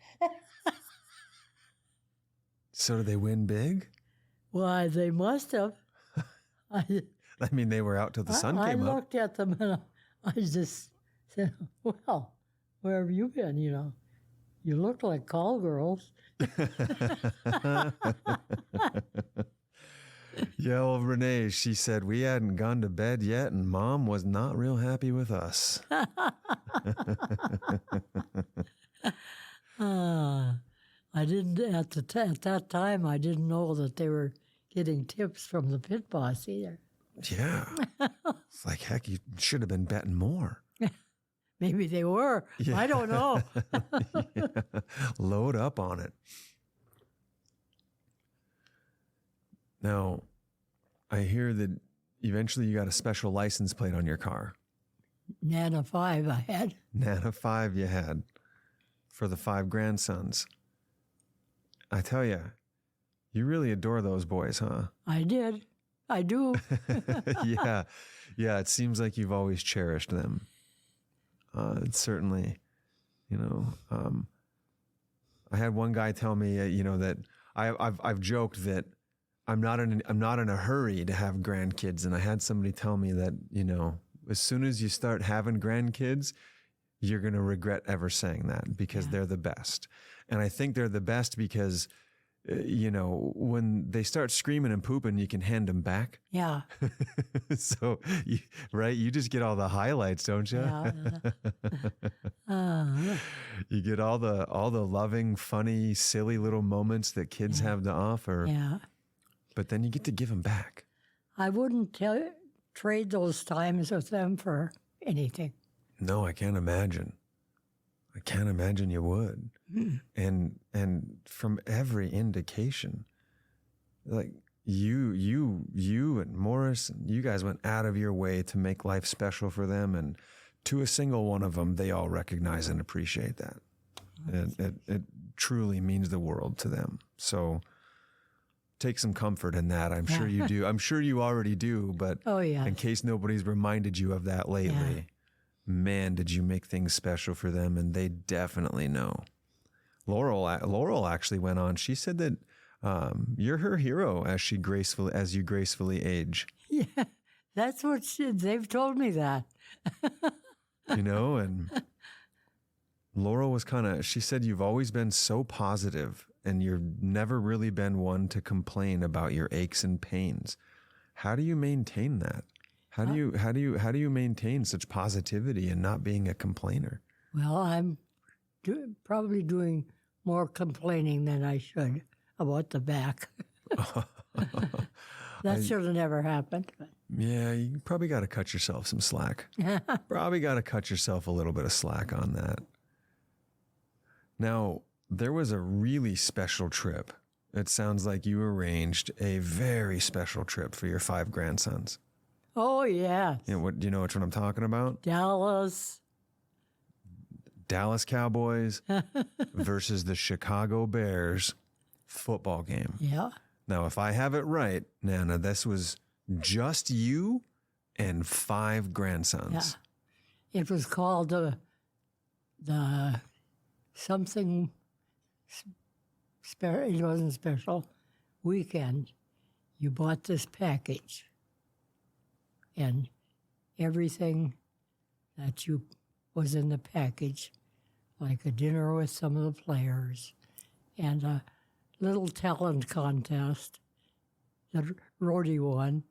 Speaker 1: So did they win big?
Speaker 2: Why, they must have. I
Speaker 1: mean, they were out till the sun
Speaker 2: I
Speaker 1: came up.
Speaker 2: looked at them and I just said, well, where have you been, you know? You look like call girls.
Speaker 1: Yeah, well, Renee, she said we hadn't gone to bed yet, and Mom was not real happy with us.
Speaker 2: I didn't at that time. I didn't know that they were getting tips from the pit boss either.
Speaker 1: Yeah. It's like, heck, you should have been betting more.
Speaker 2: Maybe they were.
Speaker 1: Yeah.
Speaker 2: I don't know.
Speaker 1: Yeah. Load up on it. Now, I hear that eventually you got a special license plate on your car.
Speaker 2: Nana 5 I had.
Speaker 1: Nana 5 you had for the 5 grandsons. I tell you, you really adore those boys, huh?
Speaker 2: I did. I do.
Speaker 1: Yeah. Yeah, it seems like you've always cherished them. It's certainly, you know, I had one guy tell me, you know, that I've joked that I'm not in a hurry to have grandkids, and I had somebody tell me that, you know, as soon as you start having grandkids, you're going to regret ever saying that because they're the best. And I think they're the best because, you know, when they start screaming and pooping, you can hand them back.
Speaker 2: Yeah.
Speaker 1: So, right? You just get all the highlights, don't you?
Speaker 2: Yeah.
Speaker 1: You get all the loving, funny, silly little moments that kids have to offer.
Speaker 2: Yeah.
Speaker 1: But then you get to give them back.
Speaker 2: I wouldn't trade those times with them for anything.
Speaker 1: No, I can't imagine. I can't imagine you would. And from every indication, like you and Morris, you guys went out of your way to make life special for them, and to a single one of them, they all recognize and appreciate that. It truly means the world to them. So take some comfort in that. I'm sure you do. I'm sure you already do, but in case nobody's reminded you of that lately, man, did you make things special for them, and they definitely know. Laurel actually went on. She said that you're her hero as you gracefully age.
Speaker 2: Yeah, that's what they've told me that.
Speaker 1: You know, and Laurel was she said you've always been so positive, and you've never really been one to complain about your aches and pains. How do you maintain that? How do you maintain such positivity and not being a complainer?
Speaker 2: Well, I'm probably doing more complaining than I should about the back. That should have never happened. But.
Speaker 1: Yeah, you probably got to cut yourself some slack. Probably got to cut yourself a little bit of slack on that. Now, there was a really special trip. It sounds like you arranged a very special trip for your 5 grandsons.
Speaker 2: Oh, yes.
Speaker 1: You know, do you know which one I'm talking about?
Speaker 2: Dallas
Speaker 1: Cowboys versus the Chicago Bears football game.
Speaker 2: Yeah.
Speaker 1: Now, if I have it right, Nana, this was just you and 5 grandsons.
Speaker 2: Yeah. It was called the something it wasn't special weekend. You bought this package, and everything that was in the package, like a dinner with some of the players, and a little talent contest that Rhodey won.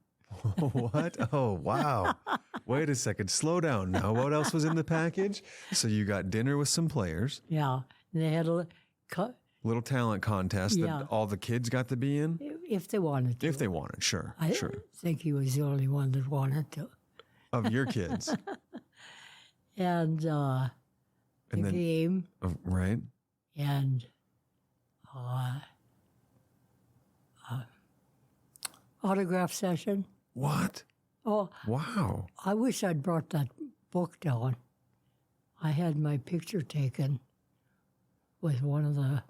Speaker 1: What? Oh, wow. Wait a second. Slow down now. What else was in the package? So you got dinner with some players.
Speaker 2: Yeah. And they had a
Speaker 1: little talent contest that all the kids got to be in?
Speaker 2: If they wanted to.
Speaker 1: If they wanted, sure.
Speaker 2: I
Speaker 1: sure.
Speaker 2: think he was the only one that wanted to.
Speaker 1: Of your kids.
Speaker 2: And the game.
Speaker 1: Right.
Speaker 2: And autograph session.
Speaker 1: What?
Speaker 2: Oh,
Speaker 1: wow.
Speaker 2: I wish I'd brought that book down. I had my picture taken with one of the,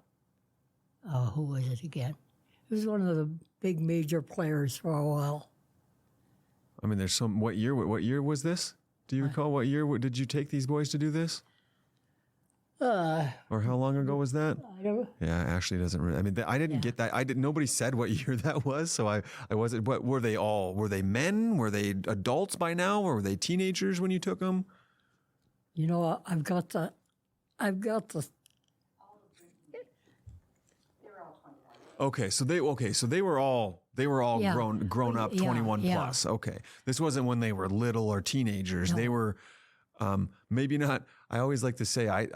Speaker 2: who was it again? He was one of the big major players for a while.
Speaker 1: I mean, there's some. What year was this? Do you recall what year did you take these boys to do this? Or how long ago was that?
Speaker 2: I don't.
Speaker 1: Yeah, Ashley doesn't. I mean, I didn't get that. Nobody said what year that was, so I wasn't. What were they all? Were they men? Were they adults by now, or were they teenagers when you took them?
Speaker 2: You know, I've got the.
Speaker 3: They were all 25.
Speaker 1: Okay, so they were all
Speaker 2: Yeah.
Speaker 1: grown up,
Speaker 2: Yeah,
Speaker 1: 21
Speaker 2: yeah.
Speaker 1: plus. Okay, this wasn't when they were little or teenagers. They were maybe not. I always like to say I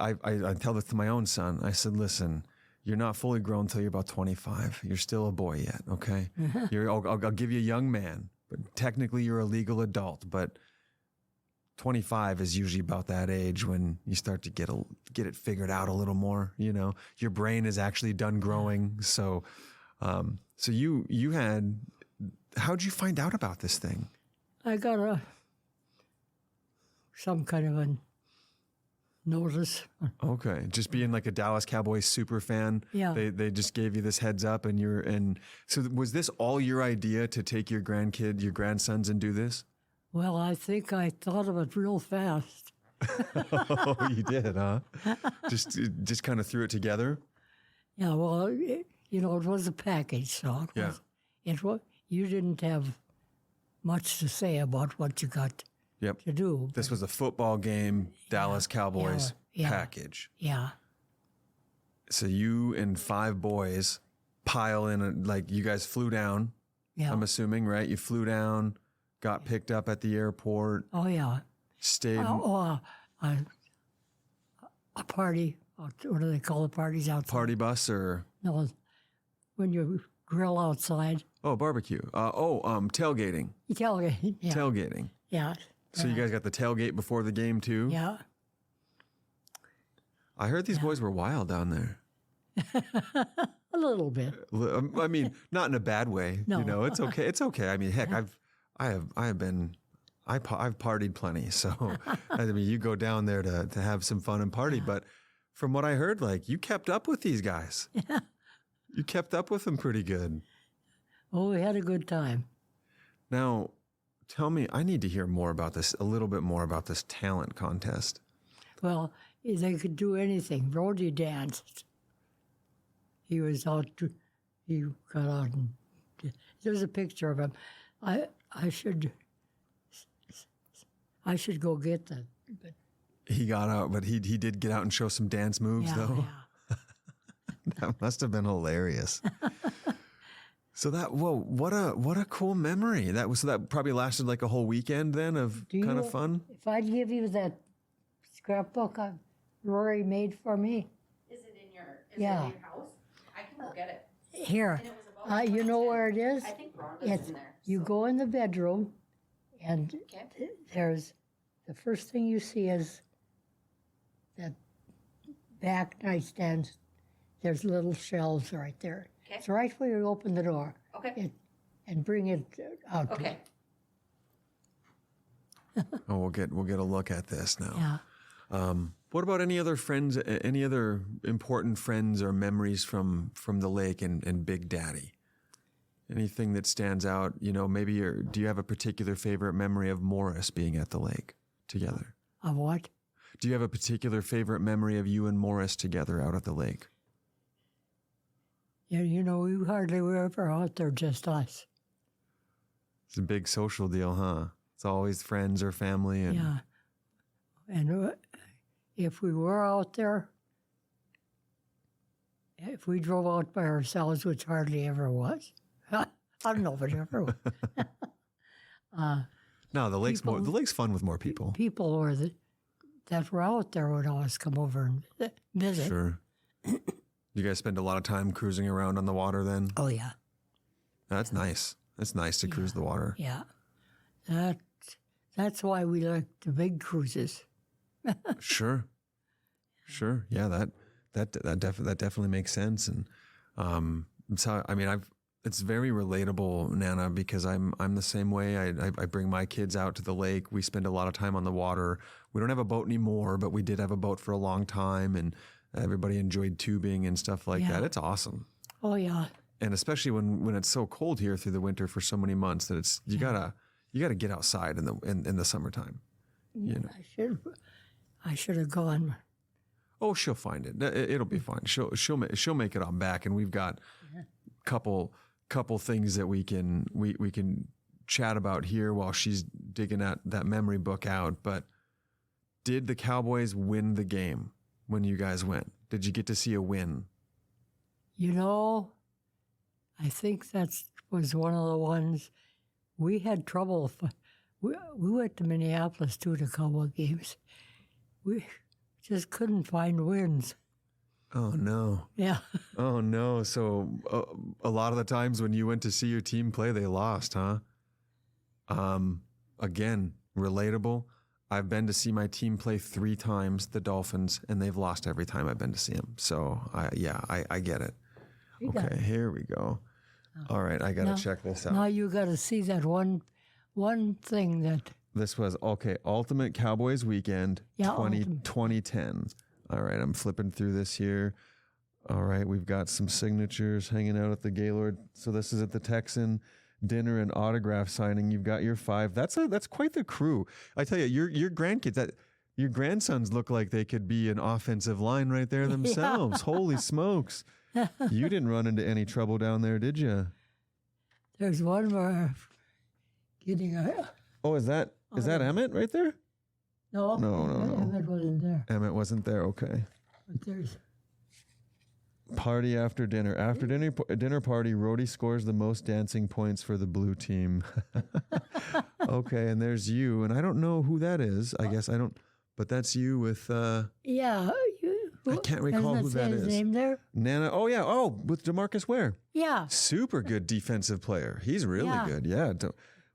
Speaker 1: tell this to my own son. I said, listen, you're not fully grown until you're about 25. You're still a boy yet. Okay, I'll give you a young man, but technically you're a legal adult. But 25 is usually about that age when you start to get it figured out a little more. You know, your brain is actually done growing. So, so you had. How'd you find out about this thing?
Speaker 2: I got some kind of a notice.
Speaker 1: Okay, just being like a Dallas Cowboys super fan.
Speaker 2: Yeah.
Speaker 1: They just gave you this heads up, and so was this all your idea to take your grandsons and do this?
Speaker 2: Well, I think I thought of it real fast.
Speaker 1: Oh, you did, huh? Just kind of threw it together.
Speaker 2: Yeah, well, it was a package, so it was. You didn't have much to say about what you got
Speaker 1: Yep.
Speaker 2: to do.
Speaker 1: This was a football game, Dallas Cowboys
Speaker 2: yeah.
Speaker 1: package.
Speaker 2: Yeah,
Speaker 1: So you and 5 boys pile in, like you guys flew down,
Speaker 2: yeah.
Speaker 1: I'm assuming, right? You flew down, got picked up at the airport,
Speaker 2: Oh, yeah.
Speaker 1: stayed.
Speaker 2: A party. What do they call the parties outside?
Speaker 1: Party bus or
Speaker 2: No, when you grill outside.
Speaker 1: barbecue. Tailgating.
Speaker 2: You tailgate. Yeah.
Speaker 1: Tailgating.
Speaker 2: Yeah.
Speaker 1: So you guys got the tailgate before the game too?
Speaker 2: Yeah.
Speaker 1: I heard these boys were wild down there.
Speaker 2: A little bit.
Speaker 1: I mean, not in a bad way.
Speaker 2: No.
Speaker 1: You know, it's okay. It's okay. I mean, heck, I've partied plenty. So I mean, you go down there to have some fun and party. But from what I heard, like you kept up with these guys.
Speaker 2: Yeah.
Speaker 1: You kept up with them pretty good.
Speaker 2: Oh, we had a good time.
Speaker 1: Now, tell me, I need to hear more about this, a little bit more about this talent contest.
Speaker 2: Well, they could do anything. Brody danced. He got out and there's a picture of him. I should go get that. But
Speaker 1: He got out, but he did get out and show some dance moves, though.
Speaker 2: yeah.
Speaker 1: That must have been hilarious. So what a cool memory. That probably lasted like a whole weekend then of kind of fun.
Speaker 2: If I'd give you that scrapbook Rory made for me,
Speaker 3: Is it in your
Speaker 2: Yeah.
Speaker 3: house? I can go get it.
Speaker 2: here,
Speaker 3: And it was about
Speaker 2: you know where it is?
Speaker 3: I think Rhonda's in there.
Speaker 2: You go in the bedroom, and
Speaker 3: Okay.
Speaker 2: there's the first thing you see is that back nightstand. There's little shelves right there.
Speaker 3: Okay.
Speaker 2: It's right where you open the door.
Speaker 3: Okay.
Speaker 2: And bring it out to
Speaker 3: Okay.
Speaker 1: Oh, we'll get a look at this now.
Speaker 2: Yeah.
Speaker 1: What about any other friends? Any other important friends or memories from the lake and Big Daddy? Anything that stands out? You know, maybe do you have a particular favorite memory of Morris being at the lake together?
Speaker 2: Of what?
Speaker 1: Do you have a particular favorite memory of you and Morris together out at the lake?
Speaker 2: Yeah, we hardly were ever out there, just us.
Speaker 1: It's a big social deal, huh? It's always friends or family. And
Speaker 2: Yeah. And if we were out there, if we drove out by ourselves, which hardly ever was, I don't know if it ever was.
Speaker 1: No, the lake's
Speaker 2: People-
Speaker 1: the lake's fun with more people.
Speaker 2: People that were out there would always come over and visit.
Speaker 1: Sure. You guys spend a lot of time cruising around on the water then?
Speaker 2: Oh, yeah.
Speaker 1: That's nice. It's nice to cruise the water.
Speaker 2: Yeah. That's why we like the big cruises.
Speaker 1: Sure. Sure. Yeah, that definitely makes sense. And so I mean it's very relatable, Nana, because I'm the same way. I bring my kids out to the lake. We spend a lot of time on the water. We don't have a boat anymore, but we did have a boat for a long time, and everybody enjoyed tubing and stuff like
Speaker 2: Yeah.
Speaker 1: that. It's awesome.
Speaker 2: Oh, yeah.
Speaker 1: and especially when it's so cold here through the winter for so many months that it's you gotta get outside in the summertime. You know.
Speaker 2: I should have gone.
Speaker 1: Oh, she'll find it. It'll be fine. She'll make it on back, and we've got couple things that we can chat about here while she's digging that memory book out. But did the Cowboys win the game when you guys went? Did you get to see a win?
Speaker 2: You know, I think that was one of the ones we had trouble. We went to Minneapolis too to Cowboy games. We just couldn't find wins.
Speaker 1: Oh, no.
Speaker 2: Yeah.
Speaker 1: Oh, no. So a lot of the times when you went to see your team play, they lost, huh? Again, relatable. I've been to see my team play 3 times, the Dolphins, and they've lost every time I've been to see them. So, I get it. Okay, here we go. All right, I got to check this out.
Speaker 2: Now you got to see that one thing that...
Speaker 1: This was, Ultimate Cowboys Weekend 2010. All right, I'm flipping through this here. All right, we've got some signatures hanging out at the Gaylord. So this is at the Texan dinner and autograph signing. You've got your 5. That's quite the crew. I tell you, your grandkids, your grandsons look like they could be an offensive line right there themselves. Holy smokes. You didn't run into any trouble down there, did you?
Speaker 2: There's one where getting a...
Speaker 1: Oh, is that Emmett right there?
Speaker 2: No.
Speaker 1: No.
Speaker 2: Emmett wasn't there.
Speaker 1: Emmett wasn't there, okay.
Speaker 2: But there's...
Speaker 1: Party after dinner. After dinner party, Rhodey scores the most dancing points for the blue team. Okay, and there's you, and I don't know who that is. I guess I don't, but that's you with...
Speaker 2: Yeah.
Speaker 1: I can't recall who that is.
Speaker 2: His name there?
Speaker 1: Nana. Oh, yeah. Oh, with DeMarcus Ware.
Speaker 2: Yeah.
Speaker 1: Super good defensive player. He's really good. Yeah.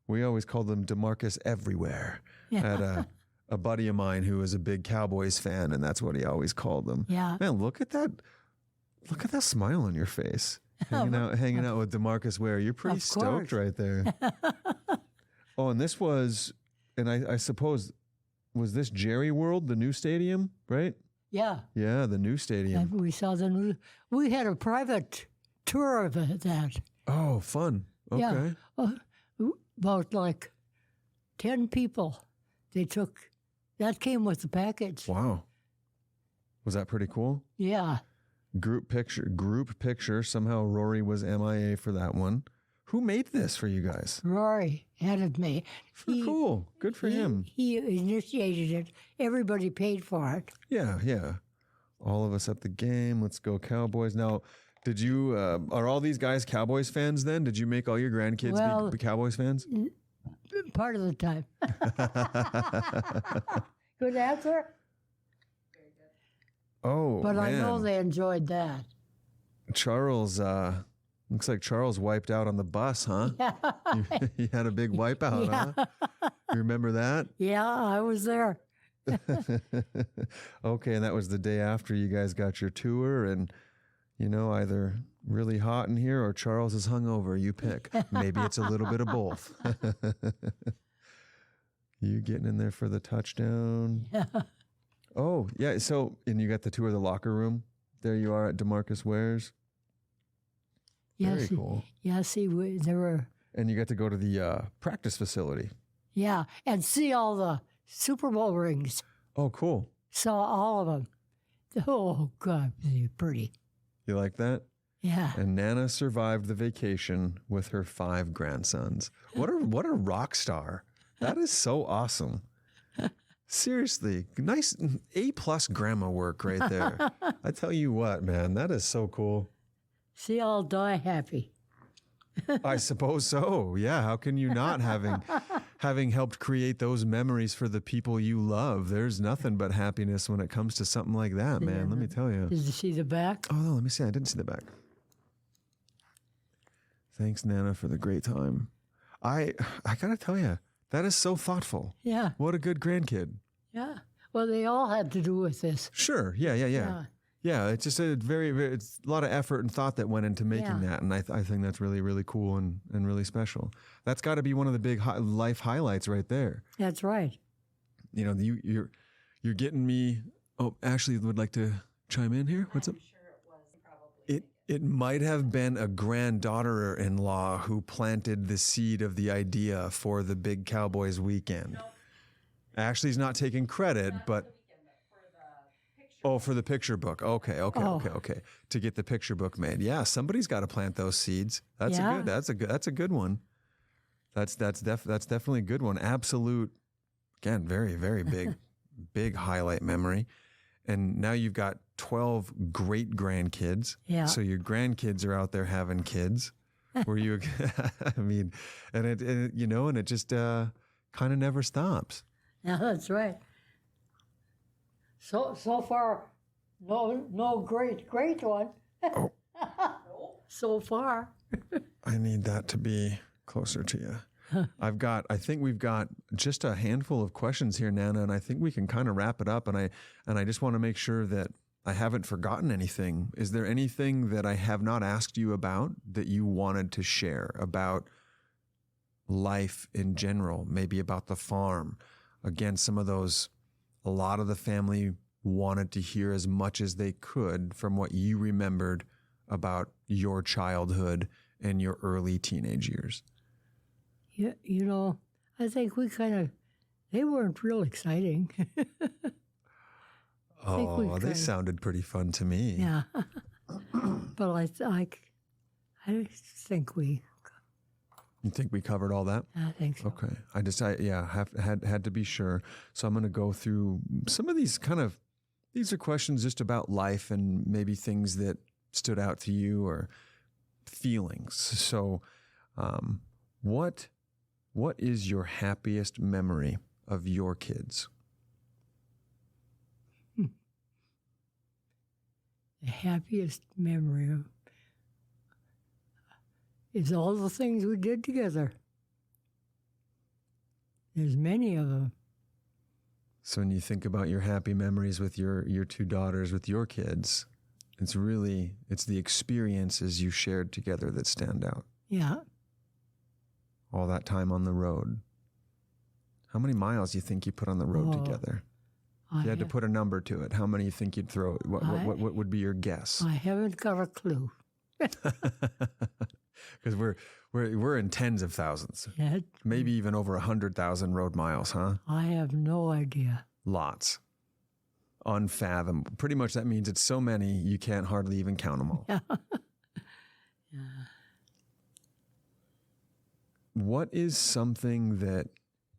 Speaker 1: We always called him DeMarcus Everywhere.
Speaker 2: Yeah.
Speaker 1: Had a buddy of mine who was a big Cowboys fan, and that's what he always called them.
Speaker 2: Yeah.
Speaker 1: Man, look at that smile on your face. Hanging out with DeMarcus Ware. You're pretty stoked right there. Oh, and this was, and I suppose, was this Jerry World, the new stadium, right?
Speaker 2: Yeah.
Speaker 1: Yeah, the new stadium.
Speaker 2: And we saw we had a private tour of that.
Speaker 1: Oh, fun. Okay.
Speaker 2: Yeah. About like 10 people they took. That came with the package.
Speaker 1: Wow. Was that pretty cool?
Speaker 2: Yeah.
Speaker 1: Group picture. Somehow Rory was MIA for that one. Who made this for you guys?
Speaker 2: Rory had it made.
Speaker 1: Cool. Good for him.
Speaker 2: He initiated it. Everybody paid for it.
Speaker 1: Yeah. All of us at the game. Let's go Cowboys. Now, did you, are all these guys Cowboys fans then? Did you make all your grandkids be Cowboys fans?
Speaker 2: Part of the time. Good answer?
Speaker 1: Oh,
Speaker 2: but
Speaker 1: man.
Speaker 2: I know they enjoyed that.
Speaker 1: Charles, looks like Charles wiped out on the bus, huh?
Speaker 2: Yeah.
Speaker 1: He had a big wipeout, huh? You remember that?
Speaker 2: Yeah, I was there.
Speaker 1: Okay, and that was the day after you guys got your tour, and, either really hot in here or Charles is hungover. You pick. Maybe it's a little bit of both. You getting in there for the touchdown?
Speaker 2: Yeah.
Speaker 1: Oh, yeah. So, and you got the tour of the locker room. There you are at DeMarcus Ware's. Very cool.
Speaker 2: Yeah, see, there were...
Speaker 1: And you got to go to the practice facility.
Speaker 2: Yeah, and see all the Super Bowl rings.
Speaker 1: Oh, cool.
Speaker 2: Saw all of them. Oh, God, they're pretty.
Speaker 1: You like that?
Speaker 2: Yeah.
Speaker 1: And Nana survived the vacation with her 5 grandsons. What a rock star. That is so awesome. Seriously, nice A+ grandma work right there. I tell you what, man, that is so cool.
Speaker 2: See, I'll die happy.
Speaker 1: I suppose so. Yeah. How can you not, having helped create those memories for the people you love? There's nothing but happiness when it comes to something like that, man. Let me tell you.
Speaker 2: Did you see the back?
Speaker 1: Oh, no, let me see. I didn't see the back. Thanks, Nana, for the great time. I got to tell you, that is so thoughtful.
Speaker 2: Yeah.
Speaker 1: What a good grandkid.
Speaker 2: Yeah. Well, they all had to do with this.
Speaker 1: Sure. Yeah. Yeah, it's just it's a lot of effort and thought that went into making that, and I think that's really, really cool and really special. That's got to be one of the big life highlights right there.
Speaker 2: That's right.
Speaker 1: You're getting me. Oh, Ashley would like to chime in here. What's up?
Speaker 3: I'm sure it was probably.
Speaker 1: It might have been a granddaughter-in-law who planted the seed of the idea for the Big Cowboys weekend. Ashley's not taking credit, but for the picture book. Okay. To get the picture book made. Yeah, somebody's got to plant those seeds. That's a good one. That's definitely a good one. Absolute, again, very, very big, big highlight memory. And now you've got 12 great grandkids.
Speaker 2: Yeah.
Speaker 1: So your grandkids are out there having kids. Were you, I mean, and it just kind of never stops.
Speaker 2: Yeah, that's right. So far, no great one.
Speaker 1: Oh.
Speaker 2: So far.
Speaker 1: I need that to be closer to you. I think we've got just a handful of questions here, Nana, and I think we can kind of wrap it up. And I just want to make sure that I haven't forgotten anything. Is there anything that I have not asked you about that you wanted to share about life in general? Maybe about the farm. Again, a lot of the family wanted to hear as much as they could from what you remembered about your childhood and your early teenage years.
Speaker 2: Yeah, I think they weren't real exciting.
Speaker 1: They sounded pretty fun to me.
Speaker 2: Yeah. But I think we.
Speaker 1: You think we covered all that?
Speaker 2: I think so.
Speaker 1: Okay. Had to be sure. So I'm going to go through some of these these are questions just about life and maybe things that stood out to you or feelings. So, what is your happiest memory of your kids?
Speaker 2: The happiest memory is all the things we did together. There's many of them.
Speaker 1: So when you think about your happy memories with your two daughters, with your kids, it's the experiences you shared together that stand out.
Speaker 2: Yeah.
Speaker 1: All that time on the road. How many miles do you think you put on the road together? If you had to put a number to it, how many you think you'd throw? What would be your guess?
Speaker 2: I haven't got a clue.
Speaker 1: Because we're in tens of thousands, maybe even over 100,000 road miles, huh?
Speaker 2: I have no idea.
Speaker 1: Lots, unfathomable. Pretty much that means it's so many you can't hardly even count them all.
Speaker 2: Yeah.
Speaker 1: What is something that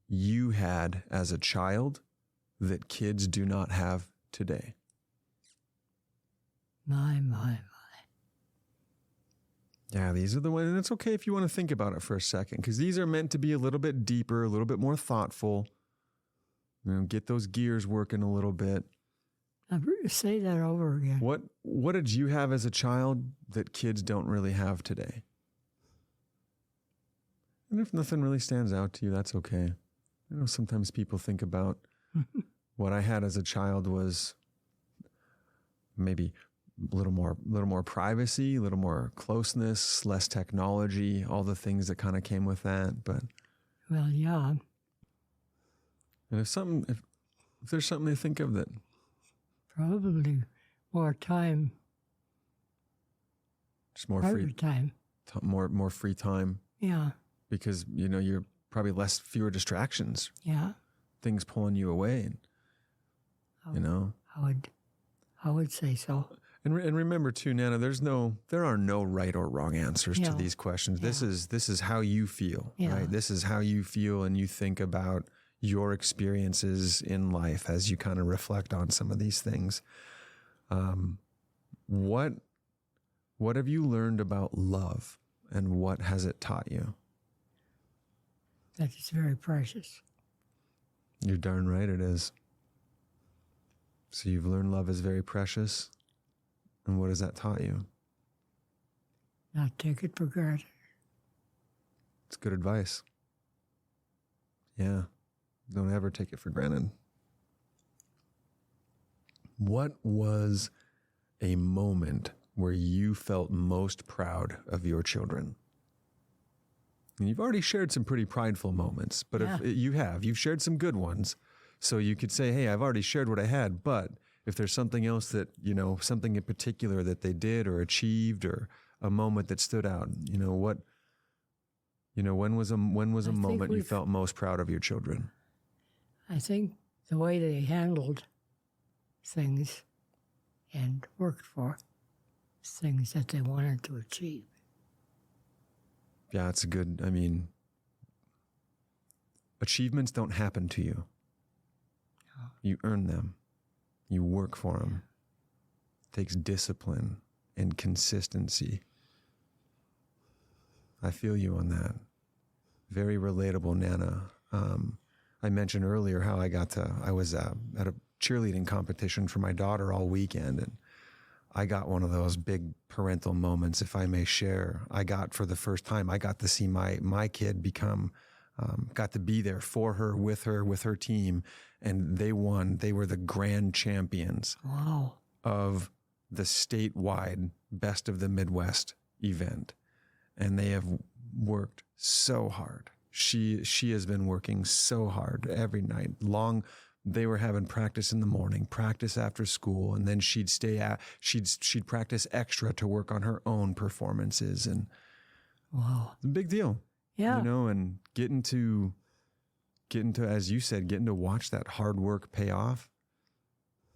Speaker 1: you had as a child that kids do not have today?
Speaker 2: My.
Speaker 1: Yeah, these are the ones, and it's okay if you want to think about it for a second, because these are meant to be a little bit deeper, a little bit more thoughtful. Get those gears working a little bit.
Speaker 2: Say that over again.
Speaker 1: What did you have as a child that kids don't really have today? And if nothing really stands out to you, that's okay. Sometimes people think about what I had as a child was maybe a little more privacy, a little more closeness, less technology, all the things that kind of came with that. But
Speaker 2: well, yeah.
Speaker 1: And if there's something to think of that,
Speaker 2: probably more time.
Speaker 1: Just more
Speaker 2: Harder
Speaker 1: free
Speaker 2: time.
Speaker 1: More free time.
Speaker 2: Yeah.
Speaker 1: Because you're probably fewer distractions.
Speaker 2: Yeah.
Speaker 1: Things pulling you away.
Speaker 2: I would say so.
Speaker 1: And remember too, Nana, there are no right or wrong answers to these questions.
Speaker 2: Yeah.
Speaker 1: This is how you feel, right? This is how you feel and you think about your experiences in life as you kind of reflect on some of these things. What have you learned about love, and what has it taught you?
Speaker 2: That it's very precious.
Speaker 1: You're darn right it is. So you've learned love is very precious. And what has that taught you?
Speaker 2: Not take it for granted.
Speaker 1: It's good advice. Yeah. Don't ever take it for granted. What was a moment where you felt most proud of your children? And you've already shared some pretty prideful moments, but if you've shared some good ones. So you could say, hey, I've already shared what I had, but if there's something else that, something in particular that they did or achieved or a moment that stood out, when was a
Speaker 2: I think
Speaker 1: moment you
Speaker 2: we've-
Speaker 1: felt most proud of your children?
Speaker 2: I think the way they handled things and worked for things that they wanted to achieve.
Speaker 1: Yeah, it's a good, achievements don't happen to you. You earn them. You work for them. It takes discipline and consistency. I feel you on that. Very relatable, Nana. I mentioned earlier how I was at a cheerleading competition for my daughter all weekend, and I got one of those big parental moments, if I may share. For the first time, I got to see my kid got to be there for her, with her team, and they won. They were the grand champions
Speaker 2: Wow.
Speaker 1: of the statewide Best of the Midwest event. And they have worked so hard. She has been working so hard every night. They were having practice in the morning, practice after school, and then she'd she'd practice extra to work on her own performances. And
Speaker 2: Wow.
Speaker 1: it's a big deal.
Speaker 2: Yeah.
Speaker 1: And getting to, as you said, getting to watch that hard work pay off,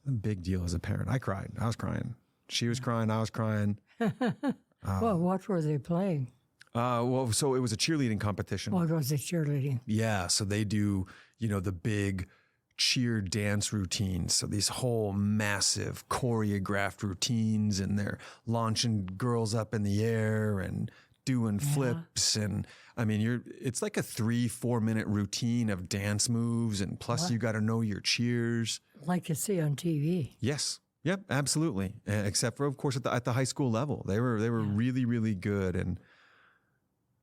Speaker 1: a big deal as a parent. I cried. I was crying. She was crying. I was crying.
Speaker 2: Well, what were they playing?
Speaker 1: So it was a cheerleading competition.
Speaker 2: What was it cheerleading?
Speaker 1: Yeah. So they do, the big cheer dance routines. So these whole massive choreographed routines, and they're launching girls up in the air and doing flips. And it's like a 3-4 minute routine of dance moves. And plus you got to know your cheers.
Speaker 2: Like you see on TV.
Speaker 1: Yes. Yep. Absolutely. Except for, of course, at the high school level, they were really, really good. And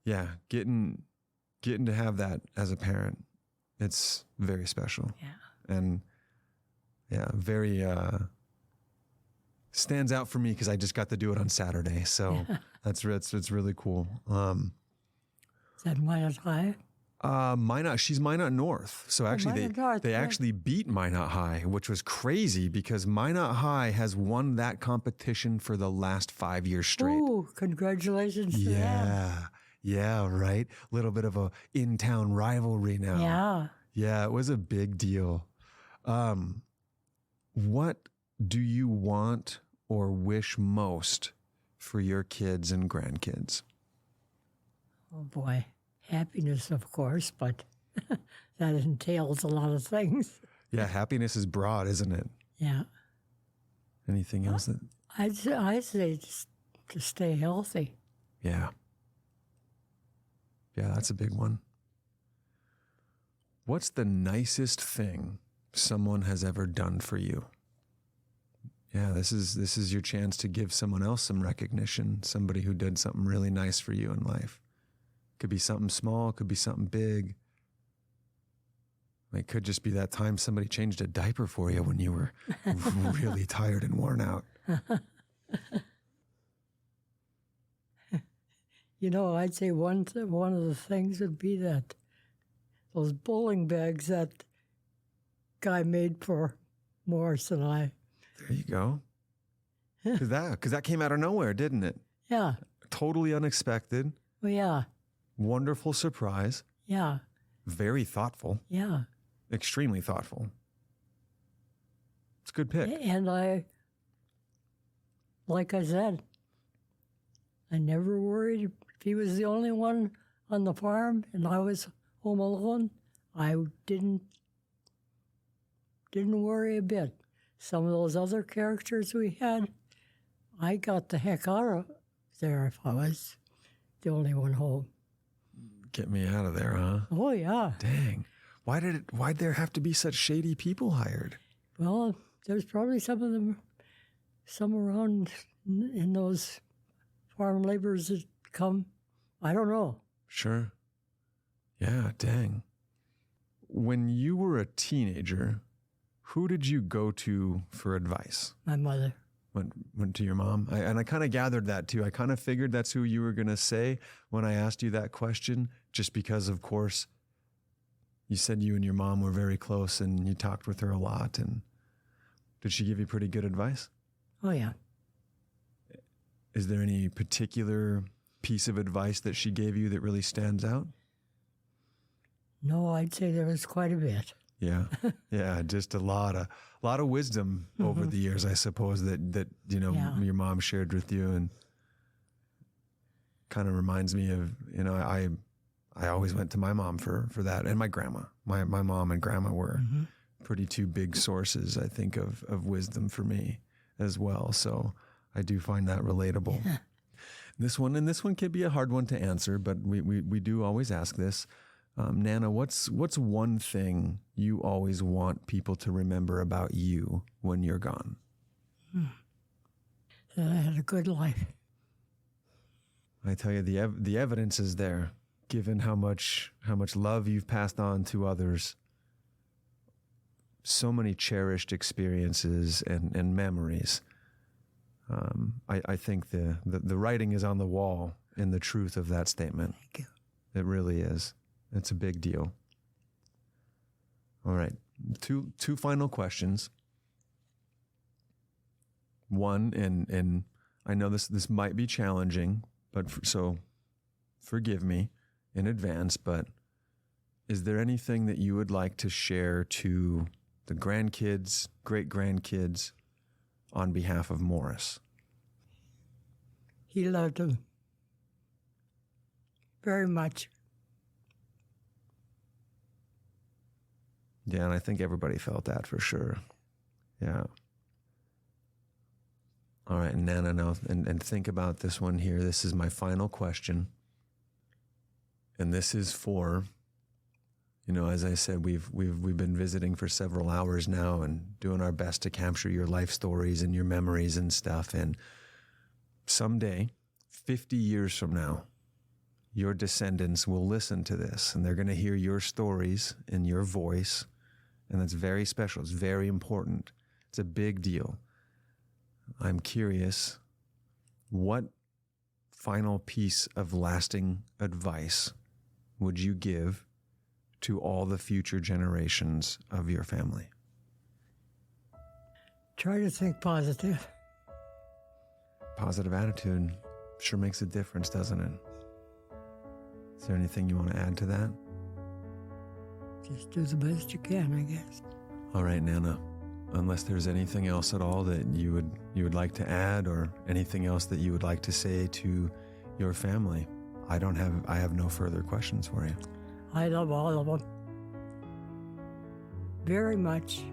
Speaker 1: yeah, getting to have that as a parent, it's very special.
Speaker 2: Yeah.
Speaker 1: And yeah, very, stands out for me because I just got to do it on Saturday. So it's really cool.
Speaker 2: Is that Minot High?
Speaker 1: She's Minot North. So actually
Speaker 2: Minot North,
Speaker 1: they
Speaker 2: yeah.
Speaker 1: actually beat Minot High, which was crazy because Minot High has won that competition for the last 5 years straight.
Speaker 2: Ooh, congratulations to them.
Speaker 1: Yeah. Yeah, right. A little bit of a in-town rivalry now.
Speaker 2: Yeah.
Speaker 1: Yeah, it was a big deal. What do you want or wish most for your kids and grandkids?
Speaker 2: Oh boy. Happiness, of course, but that entails a lot of things.
Speaker 1: Yeah, happiness is broad, isn't it?
Speaker 2: Yeah.
Speaker 1: Anything else that?
Speaker 2: I'd say just to stay healthy.
Speaker 1: Yeah. Yeah, that's a big one. What's the nicest thing someone has ever done for you? Yeah, this is your chance to give someone else some recognition, somebody who did something really nice for you in life. Could be something small, could be something big. It could just be that time somebody changed a diaper for you when you were really tired and worn out.
Speaker 2: I'd say one of the things would be that those bowling bags that guy made for Morris and I.
Speaker 1: There you go. Because that came out of nowhere, didn't it?
Speaker 2: Yeah.
Speaker 1: Totally unexpected.
Speaker 2: Well, yeah.
Speaker 1: Wonderful surprise.
Speaker 2: Yeah.
Speaker 1: Very thoughtful.
Speaker 2: Yeah.
Speaker 1: Extremely thoughtful. It's a good pick.
Speaker 2: And like I said, I never worried if he was the only one on the farm and I was home alone. I didn't worry a bit. Some of those other characters we had, I got the heck out of there if I was the only one home.
Speaker 1: Get me out of there, huh?
Speaker 2: Oh yeah.
Speaker 1: Dang. Why'd there have to be such shady people hired?
Speaker 2: Well, there's probably some around in those farm laborers that come. I don't know.
Speaker 1: Sure. Yeah, dang. When you were a teenager, who did you go to for advice?
Speaker 2: My mother.
Speaker 1: Went to your mom? And I kind of gathered that too. I kind of figured that's who you were going to say when I asked you that question, just because, of course, you said you and your mom were very close and you talked with her a lot. And Did she give you pretty good advice?
Speaker 2: Oh, yeah.
Speaker 1: Is there any particular piece of advice that she gave you that really stands out?
Speaker 2: No, I'd say there was quite a bit.
Speaker 1: Yeah. Yeah. Just a lot of wisdom over the years, I suppose, that
Speaker 2: Yeah.
Speaker 1: your mom shared with you, and kind of reminds me of, I always went to my mom for that, and my grandma. My mom and grandma were pretty two big sources, I think, of wisdom for me as well. So I do find that relatable. This one can be a hard one to answer, but we do always ask this. Nana, what's one thing you always want people to remember about you when you're gone?
Speaker 2: That I had a good life.
Speaker 1: I tell you, the evidence is there, given how much love you've passed on to others. So many cherished experiences and memories. I think the writing is on the wall in the truth of that statement.
Speaker 2: Thank you.
Speaker 1: It really is. It's a big deal. All right. Two final questions. One, and I know this might be challenging, but so forgive me in advance, but is there anything that you would like to share to the grandkids, great-grandkids, on behalf of Morris?
Speaker 2: He loved him very much.
Speaker 1: Yeah, and I think everybody felt that for sure. Yeah. All right, Nana, now, and think about this one here. This is my final question. And this is for, as I said, we've been visiting for several hours now and doing our best to capture your life stories and your memories and stuff. And someday, 50 years from now, your descendants will listen to this and they're going to hear your stories in your voice. And that's very special. It's very important. It's a big deal. I'm curious, what final piece of lasting advice would you give to all the future generations of your family?
Speaker 2: Try to think positive.
Speaker 1: Positive attitude sure makes a difference, doesn't it? Is there anything you want to add to that?
Speaker 2: Just do the best you can, I guess.
Speaker 1: All right, Nana. Unless there's anything else at all that you would like to add, or anything else that you would like to say to your family, I have no further questions for you.
Speaker 2: I love all of them very much.